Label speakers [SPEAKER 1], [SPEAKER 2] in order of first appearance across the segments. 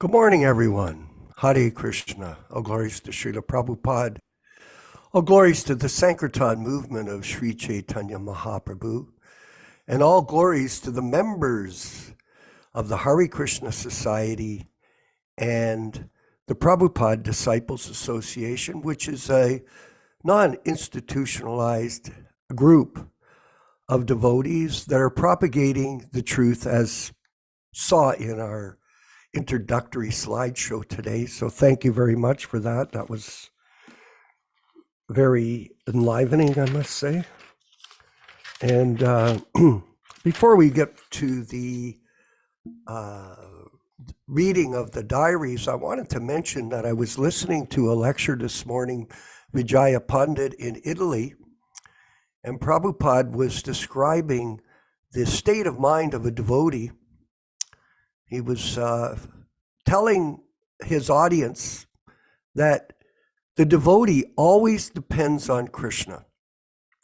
[SPEAKER 1] Good morning, everyone. Hare Krishna. All glories to Srila Prabhupada. All glories to the Sankirtan movement of Sri Chaitanya Mahaprabhu. And all glories to the members of the Hare Krishna Society and the Prabhupada Disciples Association, which is a non-institutionalized group of devotees that are propagating the truth as saw in our introductory slideshow today. So thank you very much for that. That was very enlivening, I must say. And before we get to the reading of the diaries, I wanted to mention that I was listening to a lecture this morning, Vijaya Pandit in Italy, and Prabhupada was describing the state of mind of a devotee. He was telling his audience that the devotee always depends on Kṛṣṇa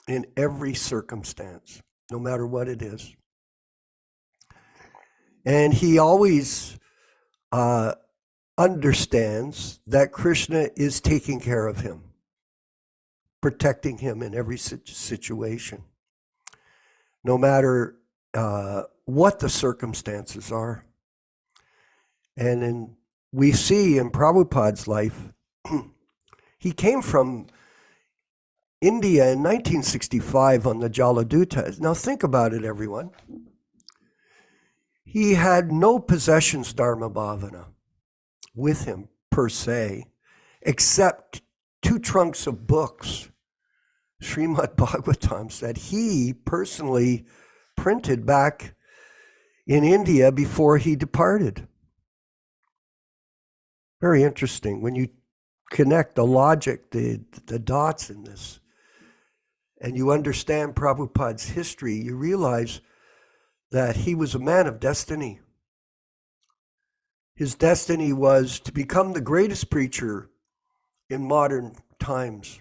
[SPEAKER 1] in every circumstance, no matter what it is. And he always understands that Kṛṣṇa is taking care of him, protecting him in every situation, no matter what the circumstances are. And we see in Prabhupada's life, he came from India in 1965 on the Jaladuta. Now think about it, everyone. He had no possessions dharma bhavana with him per se, except 2 trunks of books, Srimad Bhagavatams, that he personally printed back in India before he departed. Very interesting. When you connect the logic, the dots in this, and you understand Prabhupada's history, you realize that he was a man of destiny. His destiny was to become the greatest preacher in modern times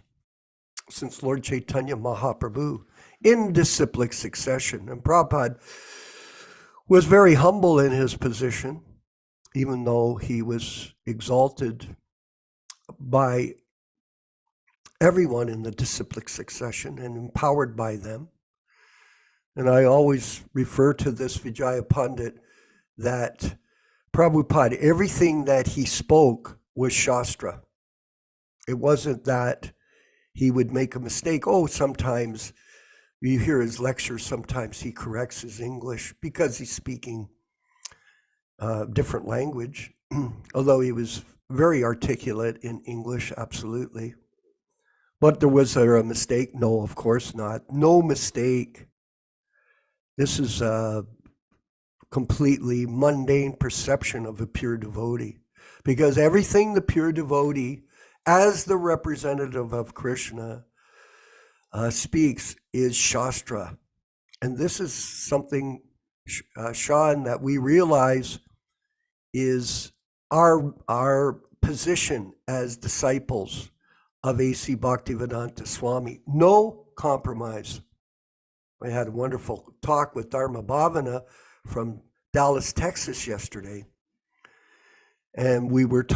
[SPEAKER 1] since Lord Chaitanya Mahaprabhu in disciplic succession. And Prabhupada was very humble in his position, even though he was exalted by everyone in the disciplic succession and empowered by them. And I always refer to this Vijaya Pandit that Prabhupada, everything that he spoke was Shastra. It wasn't that he would make a mistake. Oh, sometimes you hear his lectures, sometimes he corrects his English because he's speaking different language, although he was very articulate in English, absolutely. But was there a mistake? No, of course not. No mistake. This is a completely mundane perception of a pure devotee, because everything the pure devotee, as the representative of Kṛṣṇa, speaks is Shastra. And this is something, Sean, that we realize is our position as disciples of A.C. Bhaktivedanta Swami. No compromise. I had a wonderful talk with Dharma Bhavana from Dallas, Texas yesterday. And we were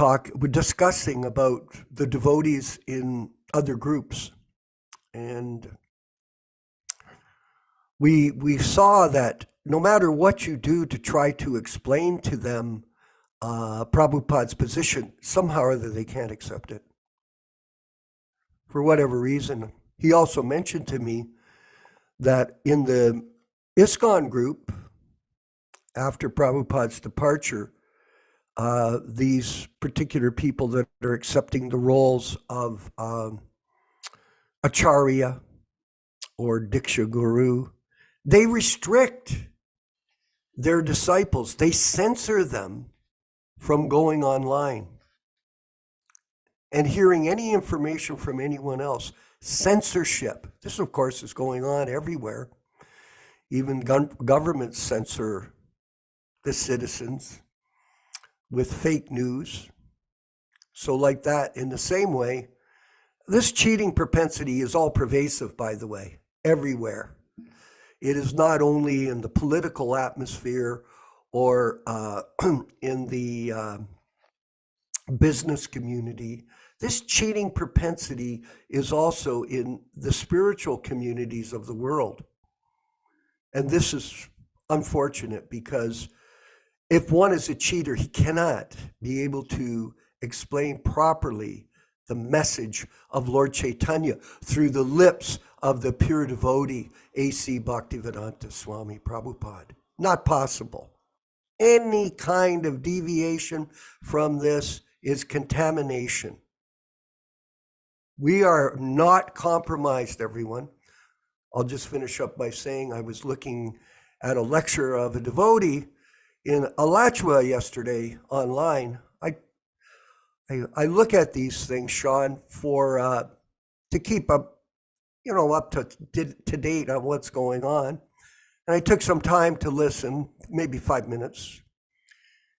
[SPEAKER 1] discussing about the devotees in other groups. And we saw that no matter what you do to try to explain to them Prabhupada's position, somehow or other they can't accept it. For whatever reason. He also mentioned to me that in the ISKCON group, after Prabhupada's departure, these particular people that are accepting the roles of Acharya or Diksha Guru, they restrict their disciples. They censor them from going online and hearing any information from anyone else. Censorship. This, of course, is going on everywhere. Even governments censor the citizens with fake news. So like that, in the same way, this cheating propensity is all pervasive, by the way, everywhere. It is not only in the political atmosphere or in the business community. This cheating propensity is also in the spiritual communities of the world. And this is unfortunate because if one is a cheater, he cannot be able to explain properly the message of Lord Chaitanya through the lips of the pure devotee, A.C. Bhaktivedanta Swami Prabhupada. Not possible. Any kind of deviation from this is contamination. We are not compromised, everyone. I'll just finish up by saying I was looking at a lecture of a devotee in Alachua yesterday online. I look at these things, Sean, for to keep up, up to date on what's going on. And I took some time to listen, maybe 5 minutes.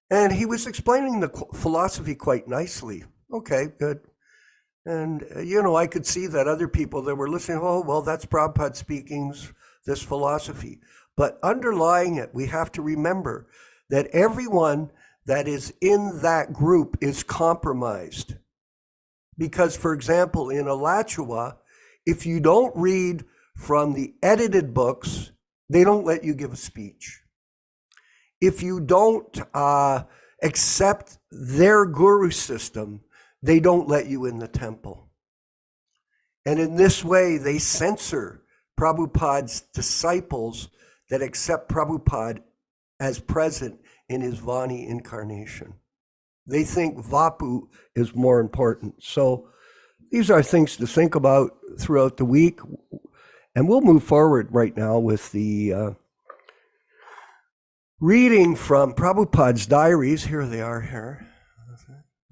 [SPEAKER 1] And he was explaining the philosophy quite nicely. Okay, good. And, I could see that other people that were listening, oh, well, that's Prabhupada speaking this philosophy. But underlying it, we have to remember that everyone that is in that group is compromised. Because, for example, in Alachua, if you don't read from the edited books, they don't let you give a speech. If you don't accept their guru system, they don't let you in the temple. And in this way, they censor Prabhupada's disciples that accept Prabhupada as present in his Vani incarnation. They think Vapu is more important. So these are things to think about throughout the week. And we'll move forward right now with the reading from Prabhupada's diaries. Here they are here.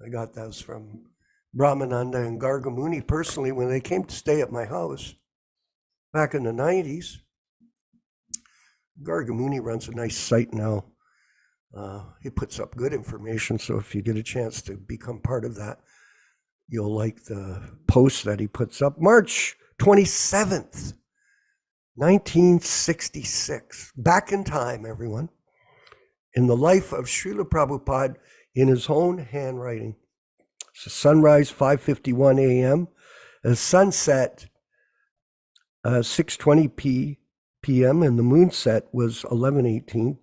[SPEAKER 1] I got those from Brahmananda and Gargamuni personally when they came to stay at my house back in the 90s. Gargamuni runs a nice site now. He puts up good information, so if you get a chance to become part of that, you'll like the post that he puts up. March 27th, 1966. Back in time, everyone. In the life of Srila Prabhupada in his own handwriting. So sunrise, 5:51 a.m. Sunset, 6:20 p.m. And the moonset was 11:18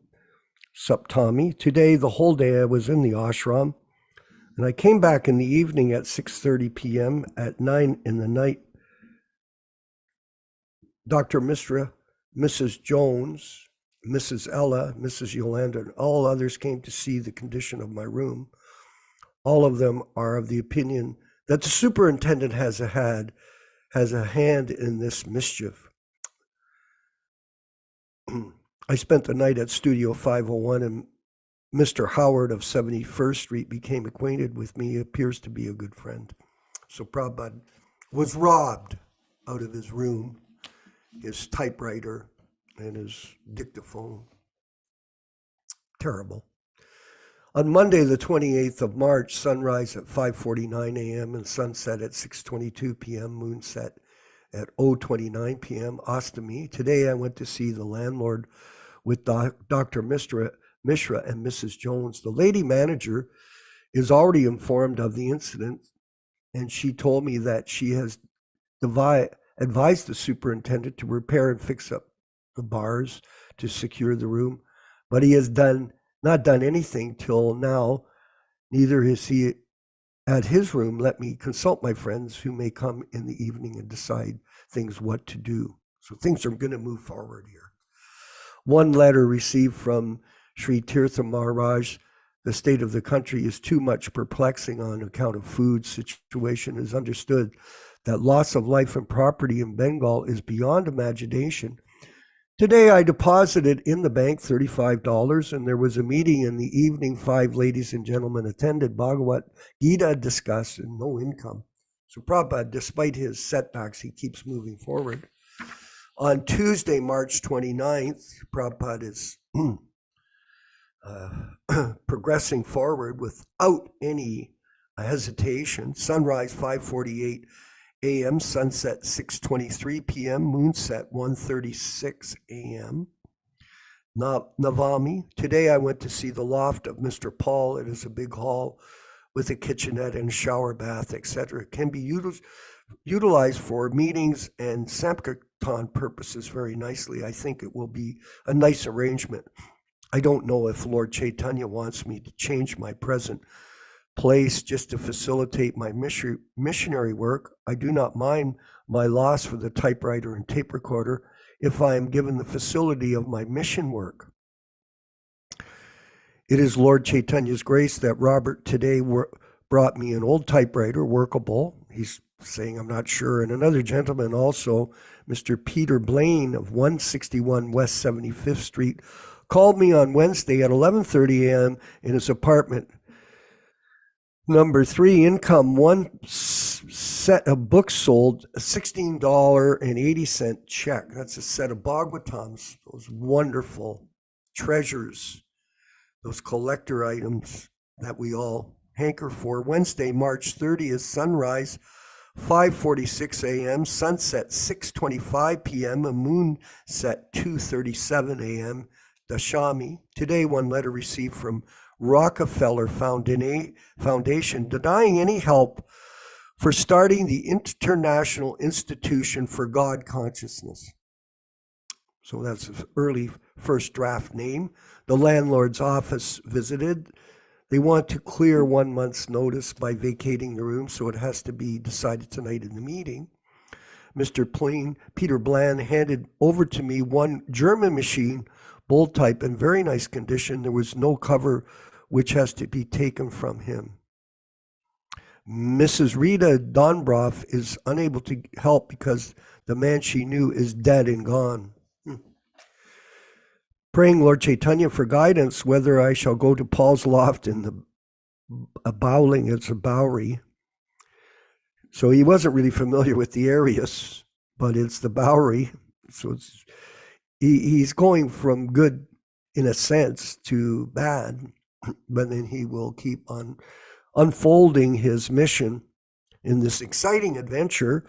[SPEAKER 1] Saptami. Today, the whole day I was in the ashram. And I came back in the evening at 6:30 p.m. At 9 in the night, Dr. Mishra, Mrs. Jones, Mrs. Ella, Mrs. Yolanda, and all others came to see the condition of my room. All of them are of the opinion that the superintendent has a hand in this mischief. I spent the night at Studio 501, and Mr. Howard of 71st Street became acquainted with me. He appears to be a good friend. So Prabhupada was robbed out of his room, his typewriter, and his dictaphone. Terrible. On Monday, the 28th of March, sunrise at 5:49 a.m. and sunset at 6:22 p.m., moonset at 0:29 p.m., Astami. Today, I went to see the landlord with Dr. Mishra and Mrs. Jones. The lady manager is already informed of the incident, and she told me that she has advised the superintendent to repair and fix up the bars to secure the room, but he has not done anything till now. Neither has he at his room let me consult my friends who may come in the evening and decide things what to do. So things are going to move forward here. One letter received from Sri Tirtha Maharaj: the state of the country is too much perplexing on account of food situation. It is understood that loss of life and property in Bengal is beyond imagination. Today, I deposited in the bank $35, and there was a meeting in the evening. 5 ladies and gentlemen attended. Bhagavad Gita discussed, and no income. So Prabhupada, despite his setbacks, he keeps moving forward. On Tuesday, March 29th, Prabhupada is progressing forward without any hesitation. Sunrise, 5:48 a.m., sunset 6:23 p.m., moonset 1:36 a.m. Navami. Today I went to see the loft of Mr. Paul. It is a big hall with a kitchenette and shower bath, etc. It can be utilized for meetings and Sankirtan purposes very nicely. I think it will be a nice arrangement. I don't know if Lord Chaitanya wants me to change my present place just to facilitate my missionary work. I do not mind my loss for the typewriter and tape recorder if I am given the facility of my mission work. It is Lord Chaitanya's grace that Robert today brought me an old typewriter, workable. He's saying, I'm not sure. And another gentleman also, Mr. Peter Blaine of 161 West 75th Street, called me on Wednesday at 11:30 a.m. in his apartment. Number 3, income, one set of books sold, a $16.80 check. That's a set of Bhagavatams, those wonderful treasures, those collector items that we all hanker for. Wednesday, March 30th, sunrise, 5:46 a.m., sunset, 6:25 p.m., a moon set, 2:37 a.m., Dashami. Today, one letter received from Rockefeller Foundation denying any help for starting the International Institution for God Consciousness. So that's an early first draft name. The landlord's office visited. They want to clear 1 month's notice by vacating the room, so it has to be decided tonight in the meeting. Mr. Peter Bland handed over to me one German machine, bold type, in very nice condition. There was no cover, which has to be taken from him. Mrs. Rita Donbroff is unable to help because the man she knew is dead and gone. Praying Lord Chaitanya for guidance whether I shall go to Paul's loft in the Bowling, it's a Bowery. So he wasn't really familiar with the areas, but it's the Bowery. So he's going from good, in a sense, to bad, but then he will keep on unfolding his mission in this exciting adventure.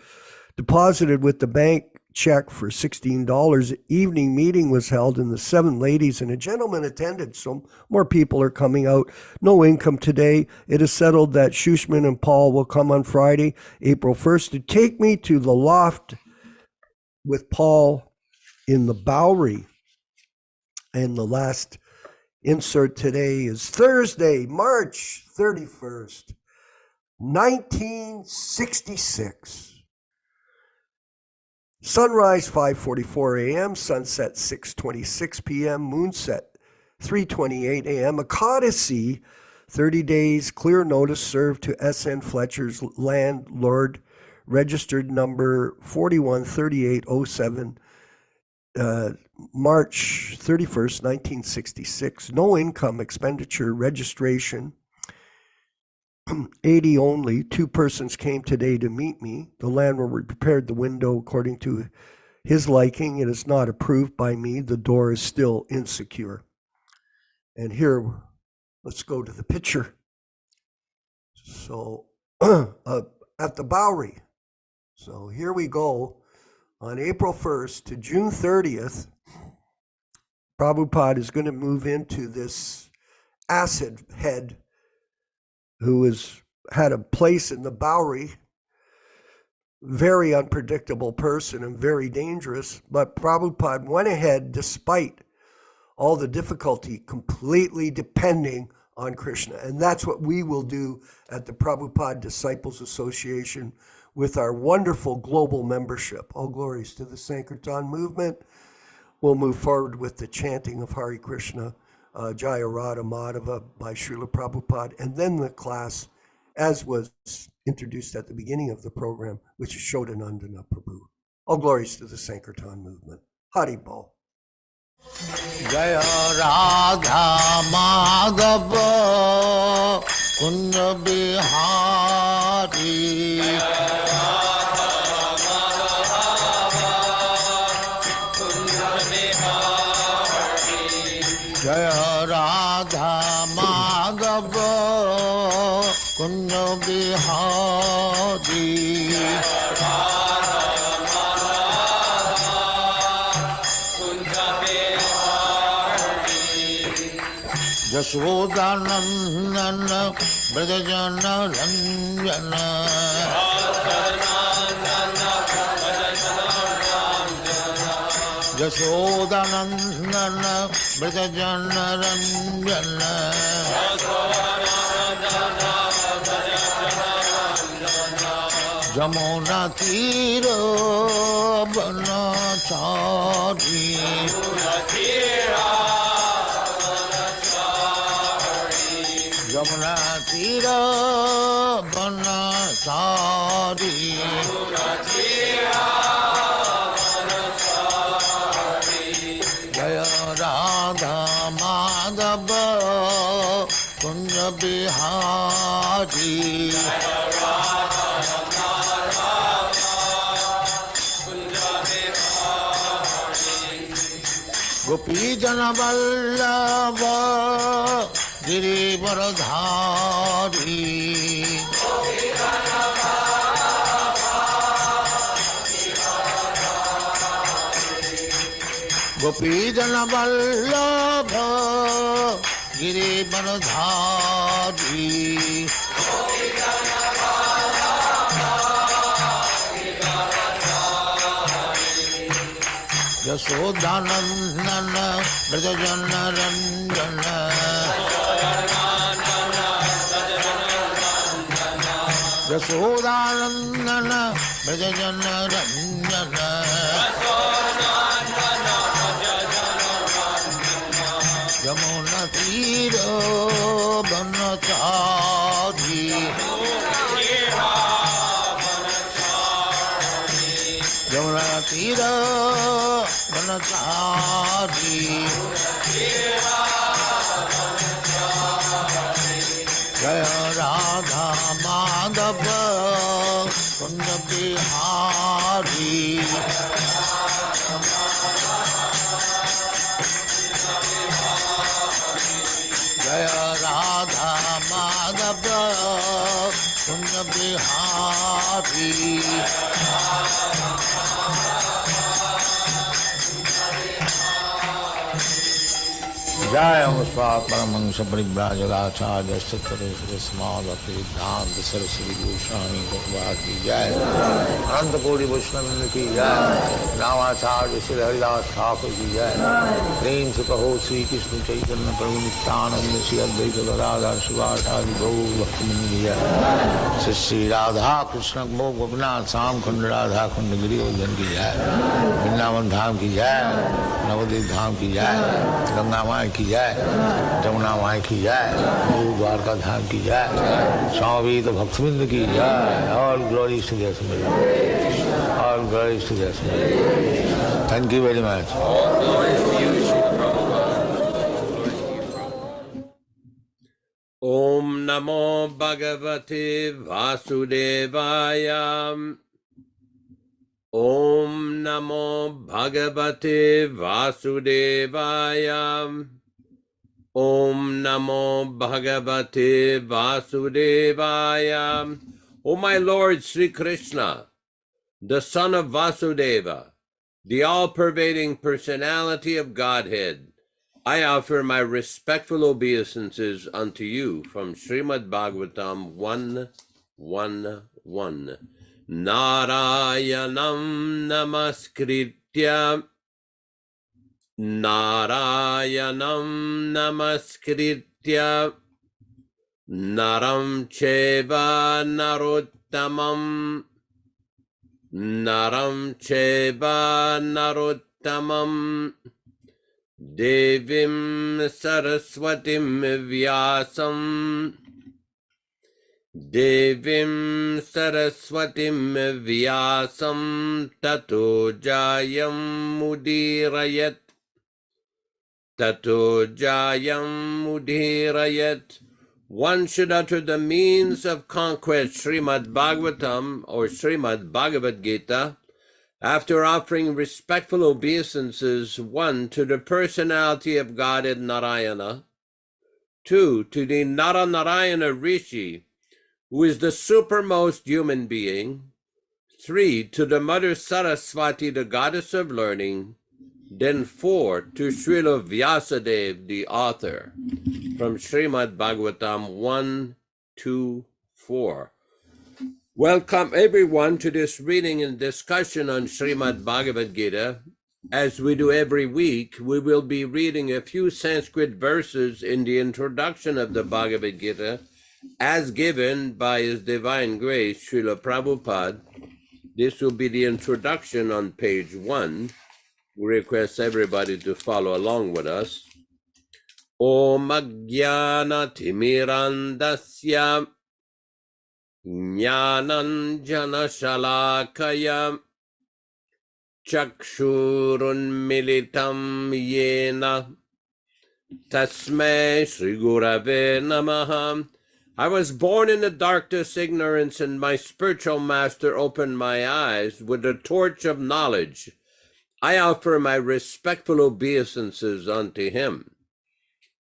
[SPEAKER 1] Deposited with the bank check for $16. Evening meeting was held, and the 7 ladies and a gentleman attended, so more people are coming out. No income today. It is settled that Shushman and Paul will come on Friday, April 1st, to take me to the loft with Paul in the Bowery. And the last insert today is Thursday, March 31st, 1966. Sunrise, 5:44 a.m., sunset, 6:26 p.m., moonset, 3:28 a.m., Akadasi, 30 days, clear notice served to S.N. Fletcher's landlord, registered number 413807, March 31st, 1966. No income, expenditure, registration, 80 only. 2 persons came today to meet me. The landlord repaired the window according to his liking. It is not approved by me. The door is still insecure. And here, let's go to the picture. So, at the Bowery. So here we go. On April 1st to June 30th, Prabhupada is going to move into this acid head who has had a place in the Bowery, very unpredictable person and very dangerous, but Prabhupada went ahead despite all the difficulty, completely depending on Kṛṣṇa. And that's what we will do at the Prabhupada Disciples Association with our wonderful global membership. All glories to the Sankirtan movement. We'll move forward with the chanting of Hare Krishna, Jaya Radha Madhava by Srila Prabhupada, and then the class, as was introduced at the beginning of the program, which is Shodanandana Prabhu. All glories to the Sankirtan movement. Hari Bol.
[SPEAKER 2] Jaya Radha Madhava Kunja Bihari. Jaya Radha Madhava Kunja Bihari. Jashodanandana Brajajana Ranjana Jashodanandana Brajajana Ranjana Jamuna Tira Banachari Jamuna Tira Banachari Jaya Radha Madhava Kunja Bihari Gopi Jana Vallabha Girivaradhari Gopi Jana Vallabha Girivaradhari Yasodhanandana Brajajana Ranjana Yasodhanandana Brajajana Ranjana Yamuna Tira Banachari Yamuna Tira Banachari Jaya Radha Madhava Kunja Bihari Jaya Radha Madhava Kunja Bihari Jai Amuspa Paramahansa Paribhrajagacharya Sattvaresvara Samadhati Dhanta Saraswati Goswami Bhagavad Ki Jai Anantapuri Vaishnava Ki Jai Namacharya Shri Haridas Thakur Ki Jai Prem Se Kaho Sri Krishna Chaitanya Prabhu Nityananda Shri Advaita Gadadhar Shivasari Gaur Bhaktivinoda Ki Jai Shri Radha Krishna Mo Gopinath Sam Khanda Radha Khanda Giri Godan Ki Jai Vrindavan Dham Ki Jai Navadvip Dham Ki Jai Ganga Mai की जाए जमुना माई की जाए गुरु द्वारका धाम की जाए स्वामी तो भक्तविंद की जाए और ग्लोरी टू देयर स्पिरिट और glory to their spirit thank you very much
[SPEAKER 3] Om Namo Bhagavate Vasudevaya Om Namo Bhagavate Vasudevaya Om Namo Bhagavate Vasudevaya. O my Lord Sri Krishna, the son of Vasudeva, the all-pervading personality of Godhead, I offer my respectful obeisances unto you from Srimad Bhagavatam 1:1:1. Narayanam namaskritya Narayanam namaskritya Naram cheva narottamam Naram cheva narottamam Devim saraswatim vyasam Devim saraswatim vyasam tato jayam mudirayat Tato jayam mudirayat. One should utter the means of conquest Srimad Bhagavatam or Srimad Bhagavad Gita after offering respectful obeisances, 1, to the personality of Godhead Narayana, 2, to the Naranarayana Rishi, who is the supermost human being, 3, to the Mother Saraswati, the goddess of learning, then 4, to Srila Vyasadeva, the author. from Srimad Bhagavatam 1-4. Welcome everyone to this reading and discussion on Srimad Bhagavad Gita. As we do every week, we will be reading a few Sanskrit verses in the introduction of the Bhagavad Gita as given by His Divine Grace, Srila Prabhupada. This will be the introduction on page 1. We request everybody to follow along with us. Om Ajnana Timirandasya Jnanam Janashalakaya Chakshurunmilitam Yena Tasmai Shri Gurave Namaha. I was born in the darkest ignorance, and my spiritual master opened my eyes with the torch of knowledge. I offer my respectful obeisances unto him.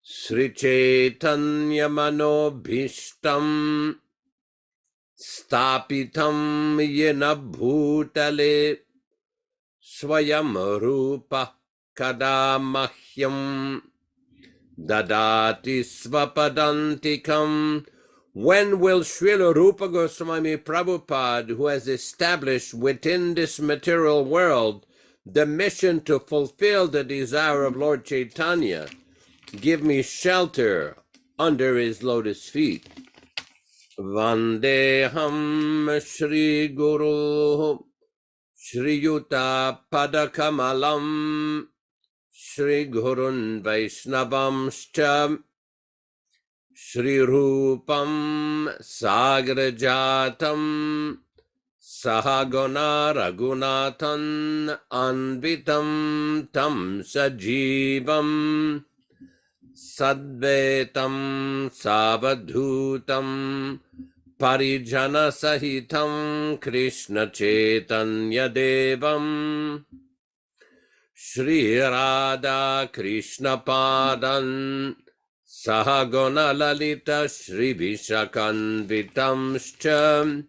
[SPEAKER 3] Sri Chaitanya Mano Bhishtam Stapitam Yena Bhutale Swayam Rupa Kadamahyam Dadati Svapadantikam. When will Srila Rupa Goswami Prabhupada, who has established within this material world the mission to fulfill the desire of Lord Chaitanya, give me shelter under his lotus feet? Vandeham Shri Guru Shri Yuta Padakamalam Shri Gurun Vaishnavamscha Shri Rupam Sagrajatam Sahagona Raghunathan Anvitam Tam Sajivam Sadvetam Savadhutam Parijana Sahitam Kṛṣṇa Chaitanya Devam Shri Radha Kṛṣṇa Padan Sahagona Lalita Shri Vishakanvitamscha.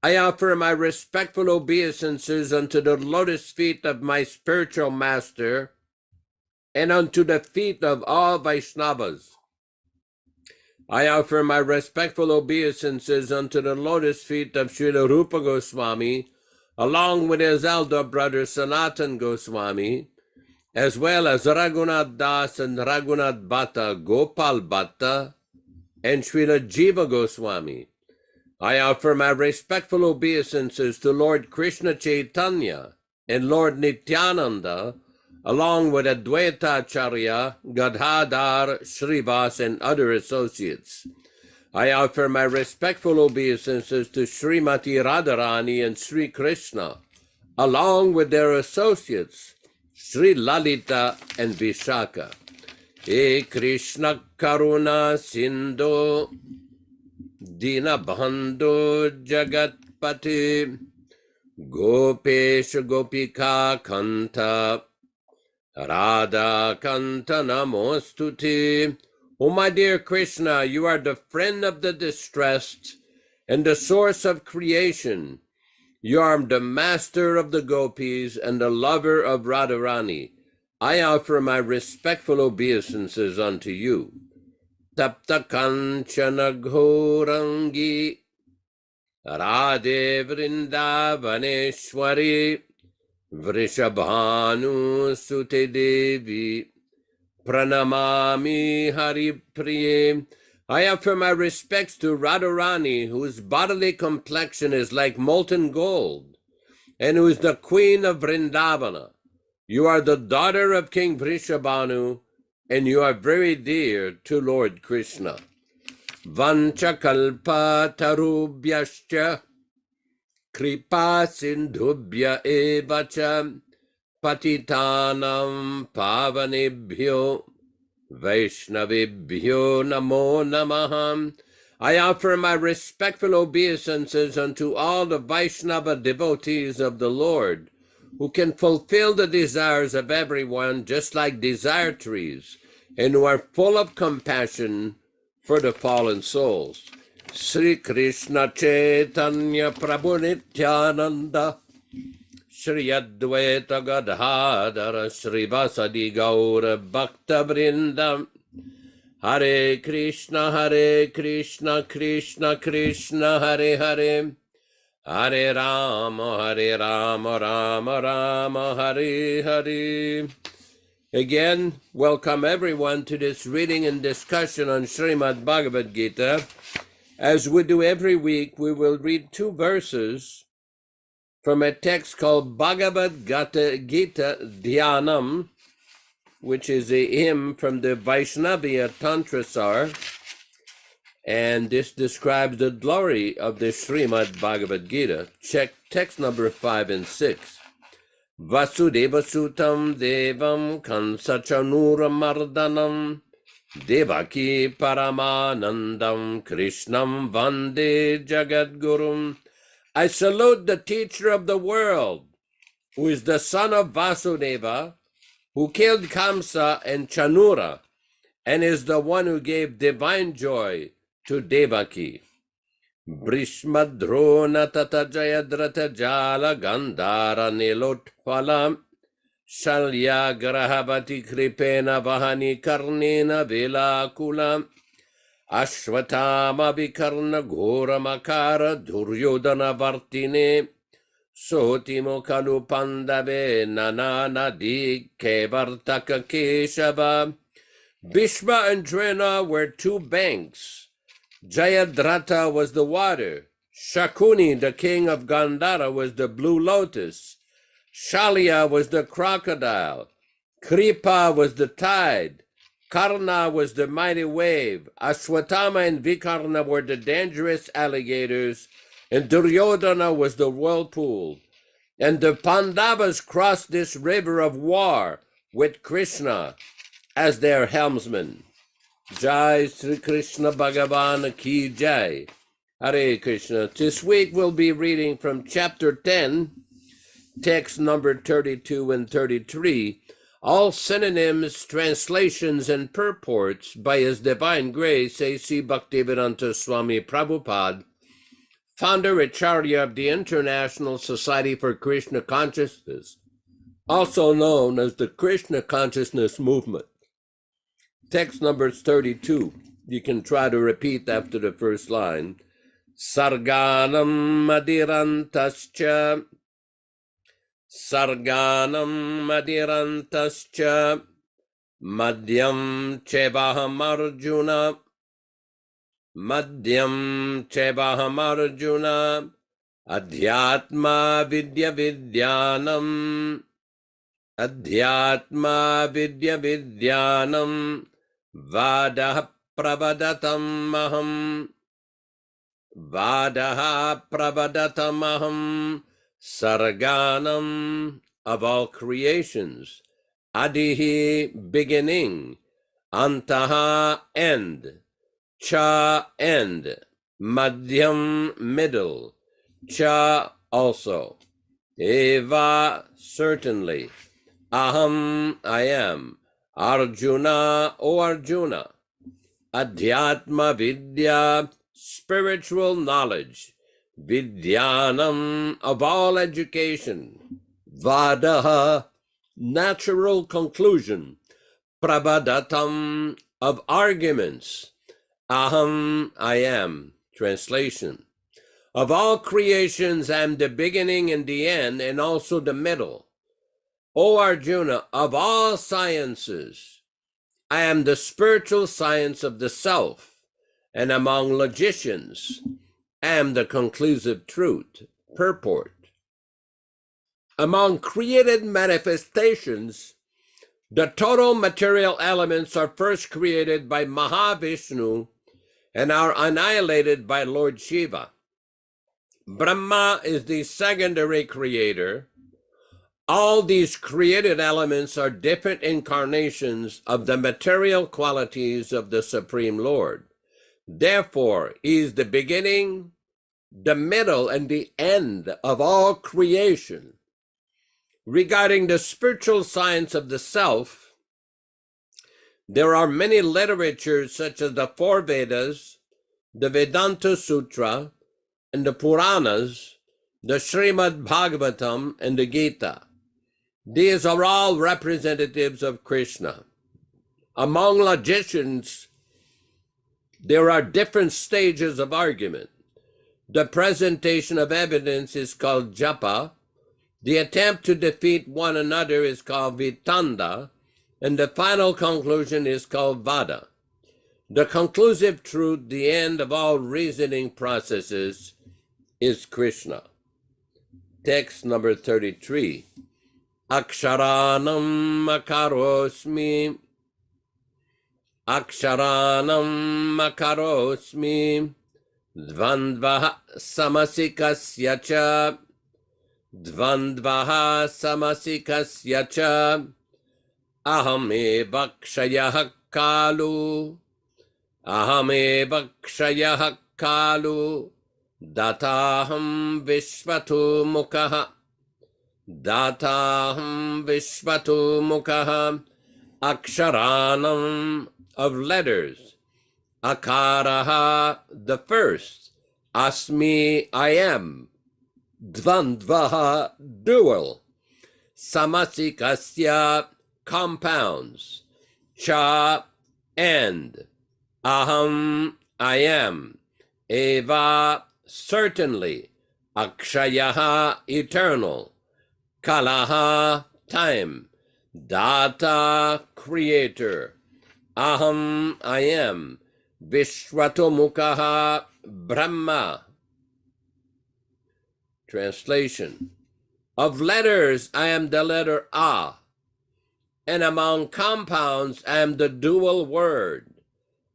[SPEAKER 3] I offer my respectful obeisances unto the lotus feet of my spiritual master and unto the feet of all Vaishnavas. I offer my respectful obeisances unto the lotus feet of Srila Rupa Goswami, along with his elder brother Sanatan Goswami, as well as Raghunath Das and Raghunath Bhatta, Gopal Bhatta, and Srila Jiva Goswami. I offer my respectful obeisances to Lord Kṛṣṇa Chaitanya and Lord Nityananda, along with Advaita Acharya, Gadadhar, Srivas, and other associates. I offer my respectful obeisances to Srimati Radharani and Sri Kṛṣṇa, along with their associates, Sri Lalita and Vishaka. He Krishna Karuna Sindhu Dina Bandhu Jagatpati Gopesh Gopika Kanta Radha Kanta Namostuti. O my dear Krishna, you are the friend of the distressed and the source of creation. You are the master of the gopis and the lover of Radharani. I offer my respectful obeisances unto you. Tapta Kanchana Ghorangi Radhe Vrindavaneshwari Vrishabhanu Sute Devi Pranamami Hari Priye. I offer my respects to Radharani, whose bodily complexion is like molten gold, and who is the queen of Vrindavana. You are the daughter of King Vrishabhanu, and you are very dear to Lord Krishna. Vanchakalpa tarubhyascha kripa sindhubhya evacha patitanam pavanebhyo Vaishnavibhyo namo namaha. I offer my respectful obeisances unto all the Vaishnava devotees of the Lord, who can fulfill the desires of everyone just like desire trees, and who are full of compassion for the fallen souls. Sri Krishna Chaitanya Prabhu Nityananda Shri Advaita Gadadhara Srivasadi Gaura Bhakta Vrinda Hare Krishna, Krishna Krishna, Hare Hare, Hare Rama, Rama Rama, Hare Hare. Again, welcome everyone to this reading and discussion on Srimad Bhagavad Gita. As we do every week, we will read 2 verses from a text called Bhagavad Gita Dhyanam, which is a hymn from the Vaishnava Tantra Sar, and this describes the glory of the Srimad Bhagavad Gita. Check text number 5 and 6. Vasudeva Sutam Devam Kansachanura Mardanam Devaki Paramanandam Krishnam Vande Jagadgurum. I salute the teacher of the world, who is the son of Vasudeva, who killed Kamsa and Chanura, and is the one who gave divine joy to Devaki. Brishmadrona tata jayadrata jala gandhara nilotphala shalya grahabati kripena vahani karnena velakula ashvatama vikarna ghora makara duryodhana vartine sotimo kalu pandave nanana di kevartaka keshava. Bhishma and Drona were 2 banks. Jayadratha was the water. Shakuni, the king of Gandhara, was the blue lotus. Shalya was the crocodile. Kripa was the tide. Karna was the mighty wave. Ashwatthama and Vikarna were the dangerous alligators. And Duryodhana was the whirlpool. And the Pandavas crossed this river of war with Kṛṣṇa as their helmsman. Jai Sri Krishna Bhagavan Ki Jai. Hare Krishna. This week we'll be reading from chapter 10, text number 32 and 33, all synonyms, translations, and purports by His Divine Grace A.C. Bhaktivedanta Swami Prabhupada, founder Acharya of the International Society for Krishna Consciousness, also known as the Krishna Consciousness Movement. Text number 32. You can try to repeat after the first line. Sarganam madirantascha. Sarganam madirantascha. Madhyam chevaham arjuna. Madhyam chevaham arjuna. Adhyatma vidya vidyanam. Adhyatma vidya vidyanam. Vadaha pravadatam aham. Vadaha pravadatam aham. Sarganam, of all creations. Adihi, beginning. Antaha, end. Cha, end. Madhyam, middle. Cha, also. Eva, certainly. Aham, I am. Arjuna, O Arjuna. Adhyatma vidya, spiritual knowledge. Vidyanam, of all education. Vadaha, natural conclusion. Prabhadatam, of arguments. Aham, I am. Translation. Of all creations, I am the beginning and the end, and also the middle. O Arjuna, of all sciences, I am the spiritual science of the self, and among logicians, I am the conclusive truth. Purport. Among created manifestations, the total material elements are first created by Mahavishnu and are annihilated by Lord Shiva. Brahma is the secondary creator. All these created elements are different incarnations of the material qualities of the Supreme Lord. Therefore, he is the beginning, the middle, and the end of all creation. Regarding the spiritual science of the self, there are many literatures such as the 4 Vedas, the Vedanta Sutra, and the Puranas, the Srimad Bhagavatam, and the Gita. These are all representatives of Kṛṣṇa. Among logicians, There are different stages of argument. The presentation of evidence is called japa. The attempt to defeat one another is called vitanda. And the final conclusion is called vada. The conclusive truth, the end of all reasoning processes, is Kṛṣṇa. Text number 33. Aksharanam makarosmi. Aksharanam makarosmi. Dvandvaha samasikasya cha. Dvandvaha samasikasya cha. Ahame kshayah kalu. Ahame kshayah kalu. Dataham vishvatu mukha. Dataham vishvatu mukha. Aksharanam, of letters. Akaraha, the first. Asmi, I am. Dvandvaha, dual. Samasikasya, compounds. Cha, and. Aham, I am. Eva, certainly. Akshayaha, eternal. Kalaha, time. Data, creator. Aham, I am. Vishwatomukhaha, Brahma. Translation. Of letters, I am the letter A. And among compounds, I am the dual word.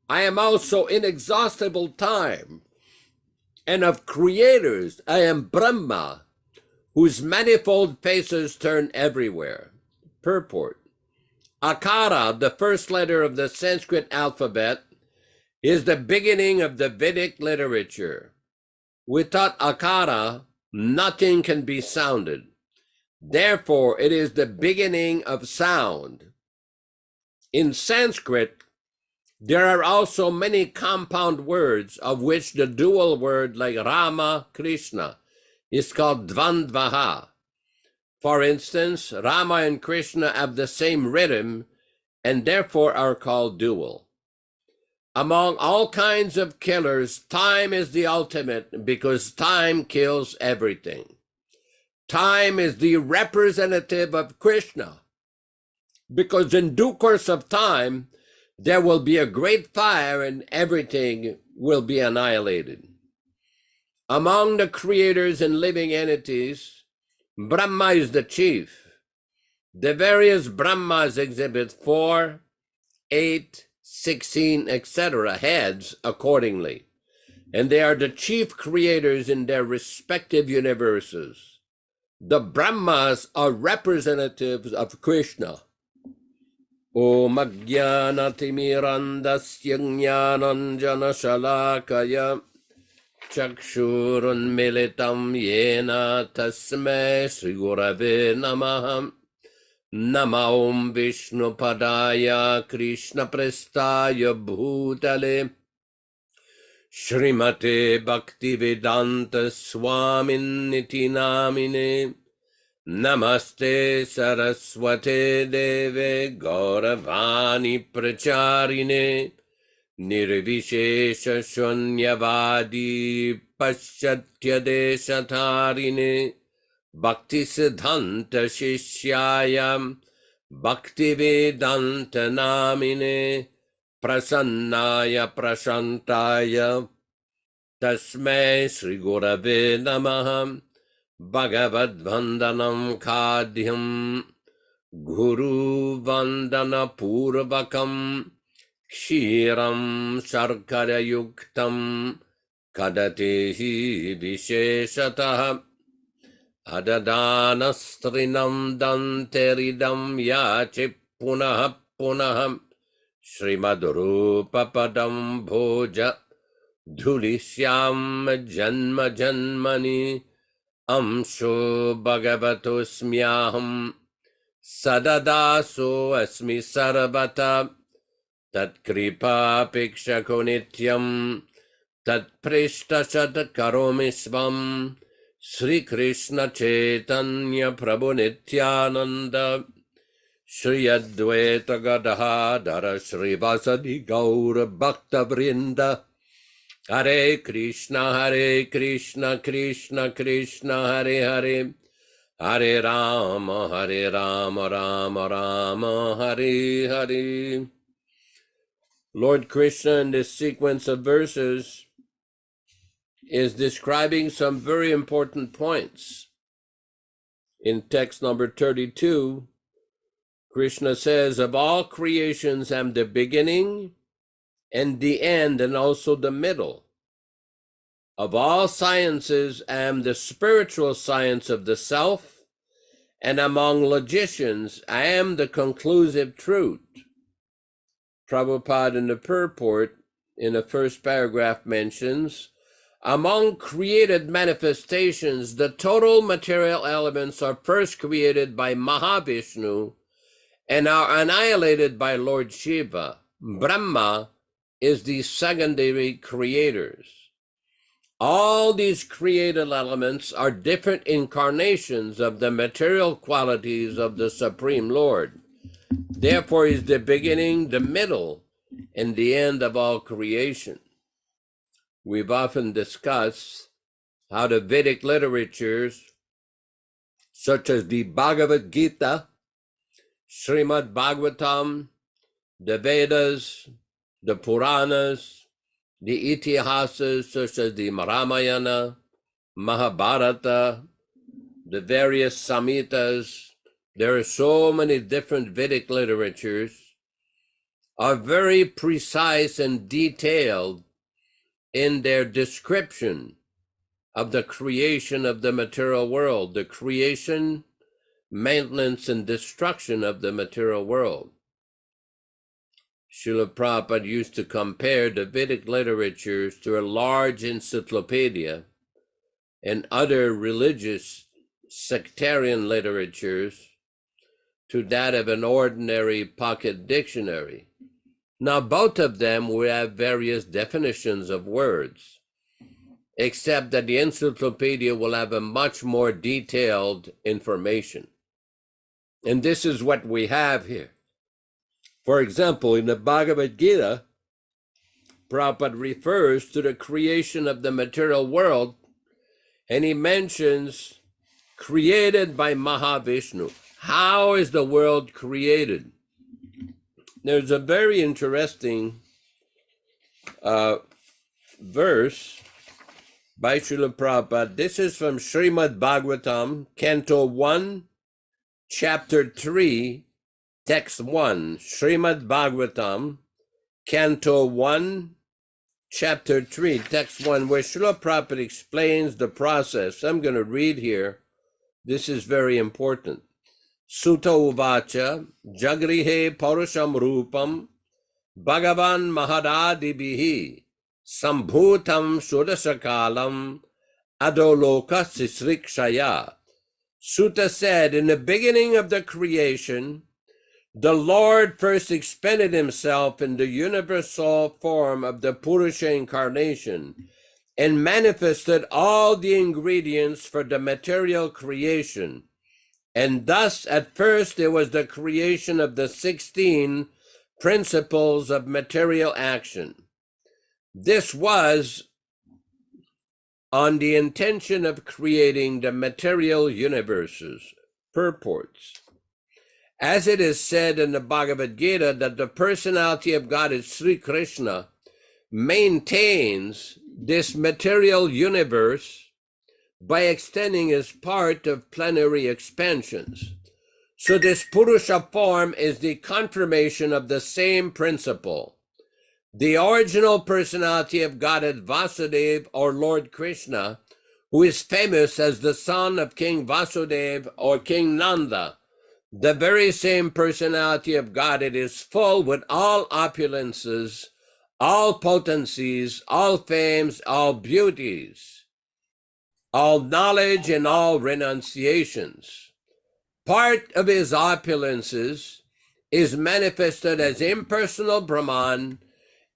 [SPEAKER 3] I am also inexhaustible time. And of creators, I am Brahma, whose manifold faces turn everywhere. Purport. Akara, the first letter of the Sanskrit alphabet, is the beginning of the Vedic literature. Without Akara, nothing can be sounded. Therefore, it is the beginning of sound. In Sanskrit, there are also many compound words, of which the dual word, like Rama, Kṛṣṇa, is called Dvandvaha. For instance, Rama and Kṛṣṇa have the same rhythm and therefore are called dual. Among all kinds of killers, time is the ultimate because time kills everything. Time is the representative of Kṛṣṇa because in due course of time, there will be a great fire and everything will be annihilated. Among the creators and living entities, Brahma is the chief. The various Brahmas exhibit 4, 8, 16, etc. heads accordingly, and they are the chief creators in their respective universes. The Brahmas are representatives of Kṛṣṇa. Om Ajnanatirmirandasya Jnananjana Shalakaya Chakshurunmilitam Yena Tasmai Sri Gurave Namaha. Nama Om Vishnu Padaya Krishna Prestaya Bhutale Srimate Bhaktivedanta Swaminiti Namine. Namaste Saraswate Deve Gauravani Pracharine Nirvishesha Shunyavadi Paschatya Deshatarine Bhakti Siddhanta Shishyayam Bhaktivedanta Namine Prasannaya Prashantaya Tasmai Sri Gurave Namaha. Bhagavad Vandanam Khadyam Guru Vandana Purvakam Kshiram Sarkara Yuktam Kadatehi Visheshataha Adadanastrinam Danteridam Yachi Punaha Punaha Srimadrupa Padam Bhoja Dhulishyam Janma Janmani Amsho Bhagavato Smyaham Sadadaso Asmi Sarvata Tat Kripa Pikshako Nityam Tat Prishta Sat Karomi Svam Sri Kṛṣṇa Chaitanya Prabhu Nityananda Shri Advaita Gadadhara Srivasadi Gaura Bhakta Vrinda. Hare Krishna, Krishna Krishna, Hare Hare. Hare Rama, Rama Rama, Hare Hare. Lord Krishna in this sequence of verses is describing some very important points. In text number 32, Krishna says, of all creations I'm the beginning and the end and also the middle. Of all sciences I am the spiritual science of the self, and among logicians I am the conclusive truth. Prabhupada in the purport in the first paragraph mentions, among created manifestations, the total material elements are first created by Mahavishnu and are annihilated by Lord Shiva. Brahma is the secondary creators. All these created elements are different incarnations of the material qualities of the Supreme Lord. Therefore, he is the beginning, the middle, and the end of all creation. We've often discussed how the Vedic literatures, such as the Bhagavad Gita, Srimad Bhagavatam, the Vedas, the Puranas, the Itihasas, such as the Ramayana, Mahabharata, the various Samhitas. There are so many different Vedic literatures, are very precise and detailed in their description of the creation of the material world, the creation, maintenance, and destruction of the material world. Srila Prabhupada used to compare the Vedic literatures to a large encyclopedia and other religious sectarian literatures to that of an ordinary pocket dictionary. Now, both of them will have various definitions of words, except that the encyclopedia will have a much more detailed information. And this is what we have here. For example, in the Bhagavad Gita, Prabhupada refers to the creation of the material world, and he mentions created by Mahavishnu. How is the world created? There's a very interesting verse by Srila Prabhupada. This is from Srimad Bhagavatam, Canto 1, Chapter 3, Text 1. Srimad Bhagavatam, Canto 1, Chapter 3, Text 1, where Srila Prabhupada explains the process. I'm going to read here. This is very important. Sutta uvacha jagrihe parusham rupam bhagavan mahadadibihi sambhutam sudasakalam adoloka sisrikshaya. Sutta said, in the beginning of the creation, the Lord first expended himself in the universal form of the Purusha incarnation and manifested all the ingredients for the material creation. And thus, at first, there was the creation of the 16 principles of material action. This was on the intention of creating the material universes. Purports. As it is said in the Bhagavad Gita that the personality of God is Sri Kṛṣṇa maintains this material universe by extending as part of plenary expansions. So this Purusha form is the confirmation of the same principle. The original personality of Godhead Vasudeva, or Lord Krishna, who is famous as the son of King Vasudeva or King Nanda, the very same personality of Godhead is full with all opulences, all potencies, all fames, all beauties, all knowledge and all renunciations. Part of his opulences is manifested as impersonal Brahman,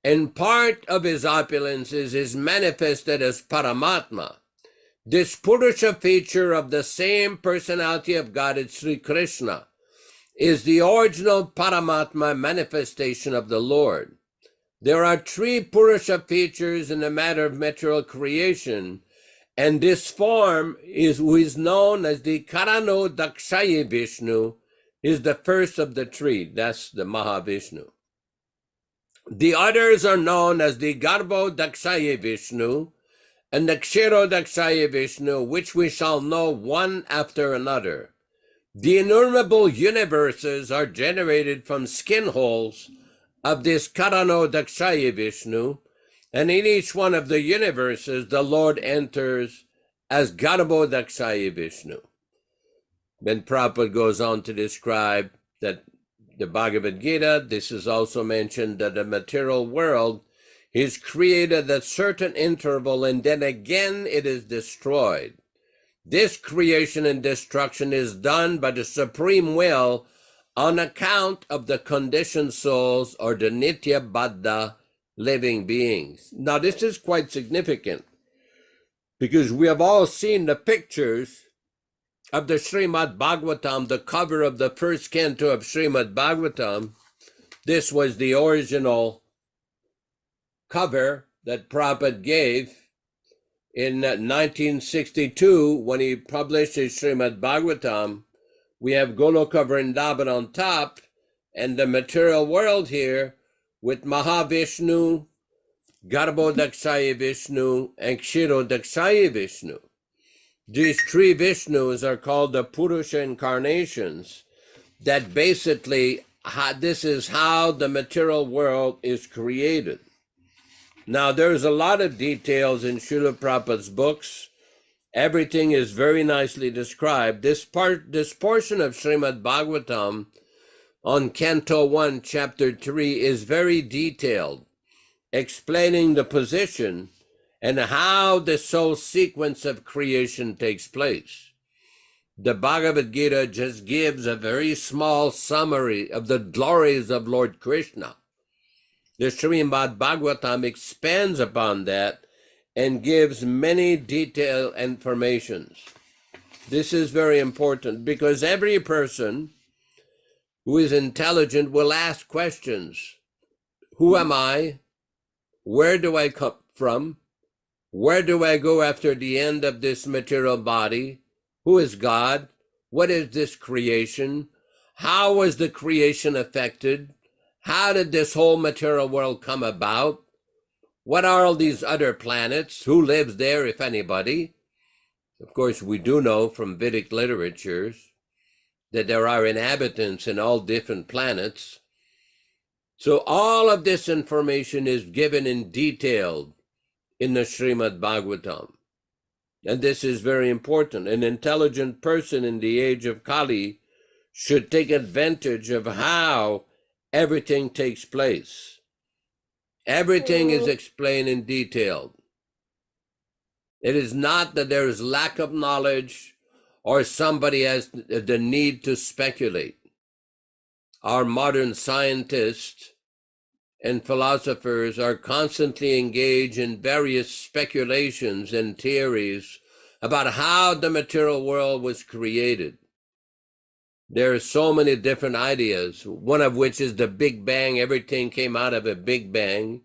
[SPEAKER 3] and part of his opulences is manifested as Paramatma. This Purusha feature of the same personality of God is Sri Kṛṣṇa, is the original Paramatma manifestation of the Lord. There are three Purusha features in the matter of material creation, and this form who is known as the Karano Dakshaya Vishnu, is the first of the three. That's the Mahavishnu. The others are known as the Garbho Dakshaya Vishnu and the Kshiro Dakshaya Vishnu, which we shall know one after another. The innumerable universes are generated from skin holes of this Karano Dakshaya Vishnu, and in each one of the universes, the Lord enters as Garbho Dakshaya Vishnu. Then Prabhupada goes on to describe that the Bhagavad Gita, this is also mentioned that the material world is created at a certain interval and then again it is destroyed. This creation and destruction is done by the supreme will on account of the conditioned souls or the Nitya Baddha living beings. Now this is quite significant because we have all seen the pictures of the Srimad Bhagavatam, the cover of the first canto of Srimad Bhagavatam. This was the original cover that Prabhupada gave in 1962 when he published his Srimad Bhagavatam. We have Goloka Vrindavan on top and the material world here with Mahavishnu, Garbho Dakshaya Vishnu, and Kshiro Dakshaya Vishnu. These three Vishnus are called the Purusha incarnations that basically, this is how the material world is created. Now, there's a lot of details in Srila Prabhupada's books. Everything is very nicely described. This portion of Srimad Bhagavatam on Canto 1, Chapter 3 is very detailed, explaining the position and how this whole sequence of creation takes place. The Bhagavad Gita just gives a very small summary of the glories of Lord Kṛṣṇa. The Srimad Bhagavatam expands upon that and gives many detailed informations. This is very important because every person who is intelligent will ask questions. Who am I? Where do I come from? Where do I go after the end of this material body? Who is God? What is this creation? How was the creation affected? How did this whole material world come about? What are all these other planets? Who lives there, if anybody? Of course, we do know from Vedic literatures that there are inhabitants in all different planets. So all of this information is given in detail in the Srimad Bhagavatam. And this is very important. An intelligent person in the age of Kali should take advantage of how everything takes place. Everything is explained in detail. It is not that there is lack of knowledge or somebody has the need to speculate. Our modern scientists and philosophers are constantly engaged in various speculations and theories about how the material world was created. There are so many different ideas, one of which is the Big Bang. Everything came out of a Big Bang.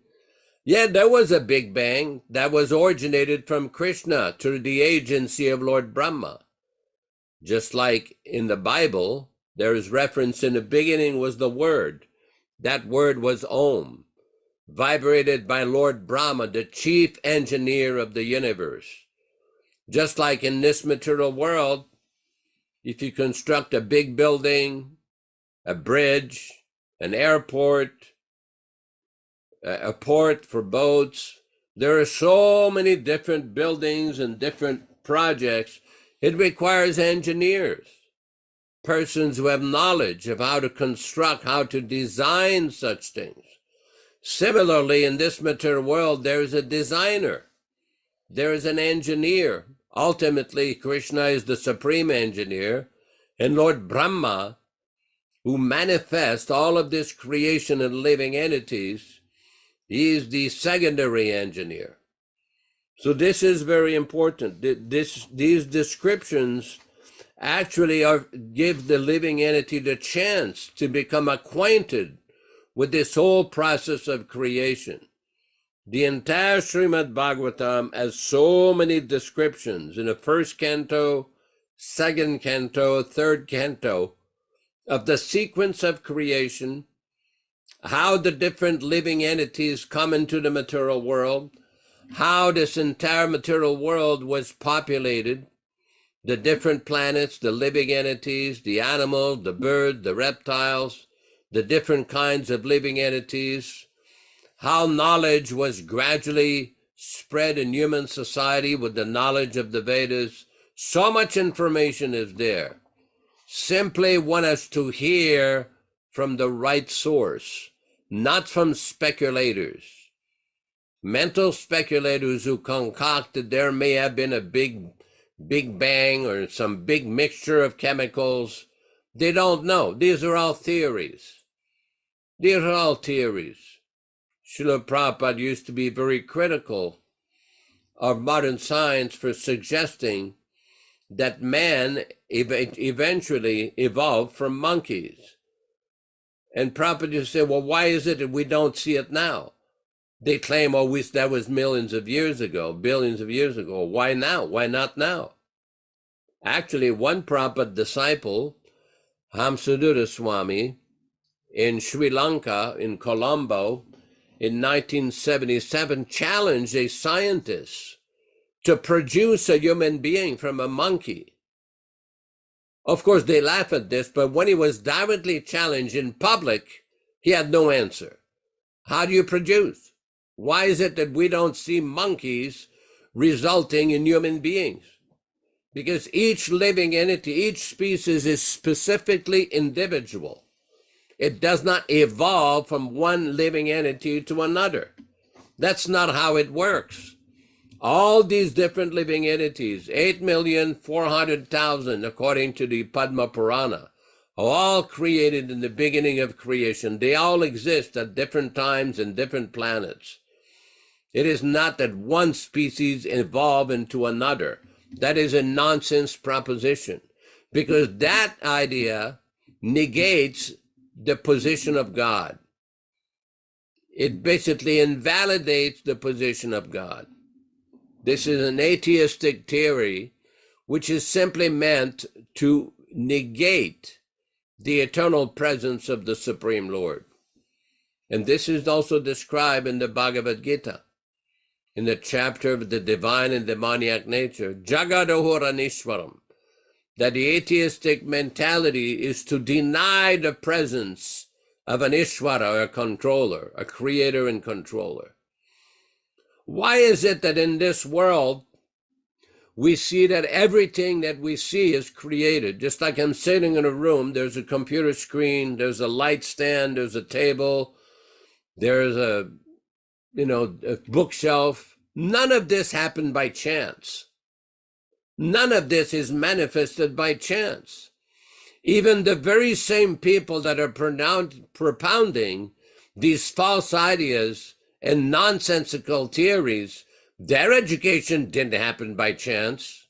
[SPEAKER 3] Yeah, there was a Big Bang that was originated from Kṛṣṇa through the agency of Lord Brahma. Just like in the Bible, there is reference in the beginning was the Word. That word was Om, vibrated by Lord Brahma, the chief engineer of the universe. Just like in this material world, if you construct a big building, a bridge, an airport, a port for boats, there are so many different buildings and different projects. It requires engineers, persons who have knowledge of how to construct, how to design such things. Similarly, in this material world, there is a designer. There is an engineer. Ultimately, Kṛṣṇa is the supreme engineer, and Lord Brahma, who manifests all of this creation and living entities, he is the secondary engineer. So this is very important. These descriptions actually give the living entity the chance to become acquainted with this whole process of creation. The entire Srimad Bhagavatam has so many descriptions in the first canto, second canto, third canto of the sequence of creation, how the different living entities come into the material world, how this entire material world was populated, the different planets, the living entities, the animals, the birds, the reptiles, the different kinds of living entities, how knowledge was gradually spread in human society with the knowledge of the Vedas. So much information is there. Simply want us to hear from the right source, not from speculators. Mental speculators who concocted there may have been a big bang or some big mixture of chemicals. They don't know. These are all theories. These are all theories. Srila Prabhupada used to be very critical of modern science for suggesting that man eventually evolved from monkeys. And Prabhupada used to say, well, why is it that we don't see it now? They claim, oh, that was millions of years ago, billions of years ago. Why now? Why not now? Actually, one Prabhupada disciple, Hamsadura Swami, in Sri Lanka, in Colombo, in 1977, challenged a scientist to produce a human being from a monkey. Of course, they laugh at this, but when he was directly challenged in public, he had no answer. How do you produce? Why is it that we don't see monkeys resulting in human beings? Because each living entity, each species is specifically individual. It does not evolve from one living entity to another. That's not how it works. All these different living entities, 8,400,000 according to the Padma Purana, are all created in the beginning of creation. They all exist at different times and different planets. It is not that one species evolve into another. That is a nonsense proposition, because that idea negates the position of God. It basically invalidates the position of God. This is an atheistic theory, which is simply meant to negate the eternal presence of the Supreme Lord. And this is also described in the Bhagavad Gita, in the chapter of the divine and demoniac nature, Jagadohoranishwaram, that the atheistic mentality is to deny the presence of an Ishvara, a controller, a creator and controller. Why is it that in this world we see that everything that we see is created? Just like I'm sitting in a room, there's a computer screen, there's a light stand, there's a table, there's a bookshelf. None of this happened by chance. None of this is manifested by chance. Even the very same people that are propounding these false ideas and nonsensical theories, their education didn't happen by chance.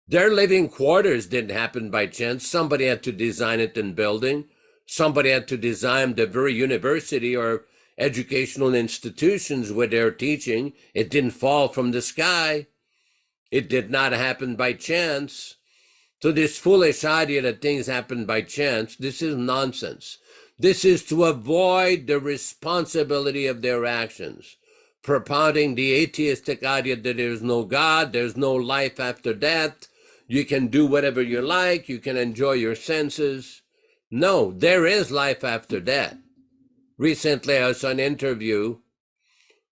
[SPEAKER 3] Their living quarters didn't happen by chance. Somebody had to design it in building. Somebody had to design the very university or educational institutions where they're teaching. It didn't fall from the sky. It did not happen by chance. So this foolish idea that things happen by chance, this is nonsense. This is to avoid the responsibility of their actions, propounding the atheistic idea that there's no God, there's no life after death, you can do whatever you like, you can enjoy your senses. No, there is life after death. Recently, I saw an interview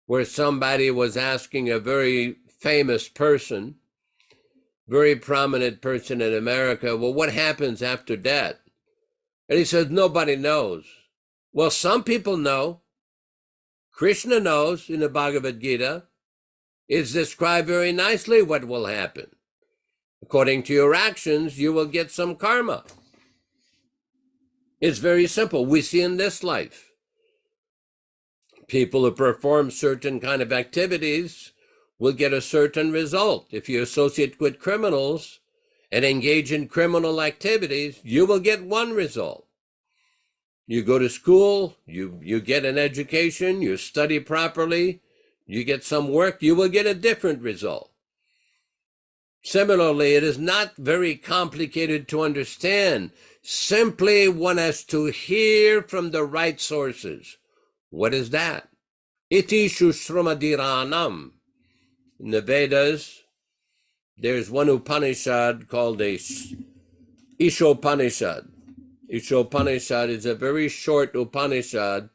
[SPEAKER 3] where somebody was asking a very famous person, very prominent person in America, well, what happens after death? And he says, nobody knows. Well, some people know. Kṛṣṇa knows in the Bhagavad Gita. It's described very nicely what will happen. According to your actions, you will get some karma. It's very simple. We see in this life, people who perform certain kind of activities will get a certain result. If you associate with criminals and engage in criminal activities, you will get one result. You go to school, you get an education, you study properly, you get some work, you will get a different result. Similarly, it is not very complicated to understand. Simply one has to hear from the right sources. What is that? Iti Shushramadiranam. In the Vedas, there's one Upanishad called a Ishopanishad. Ishopanishad is a very short Upanishad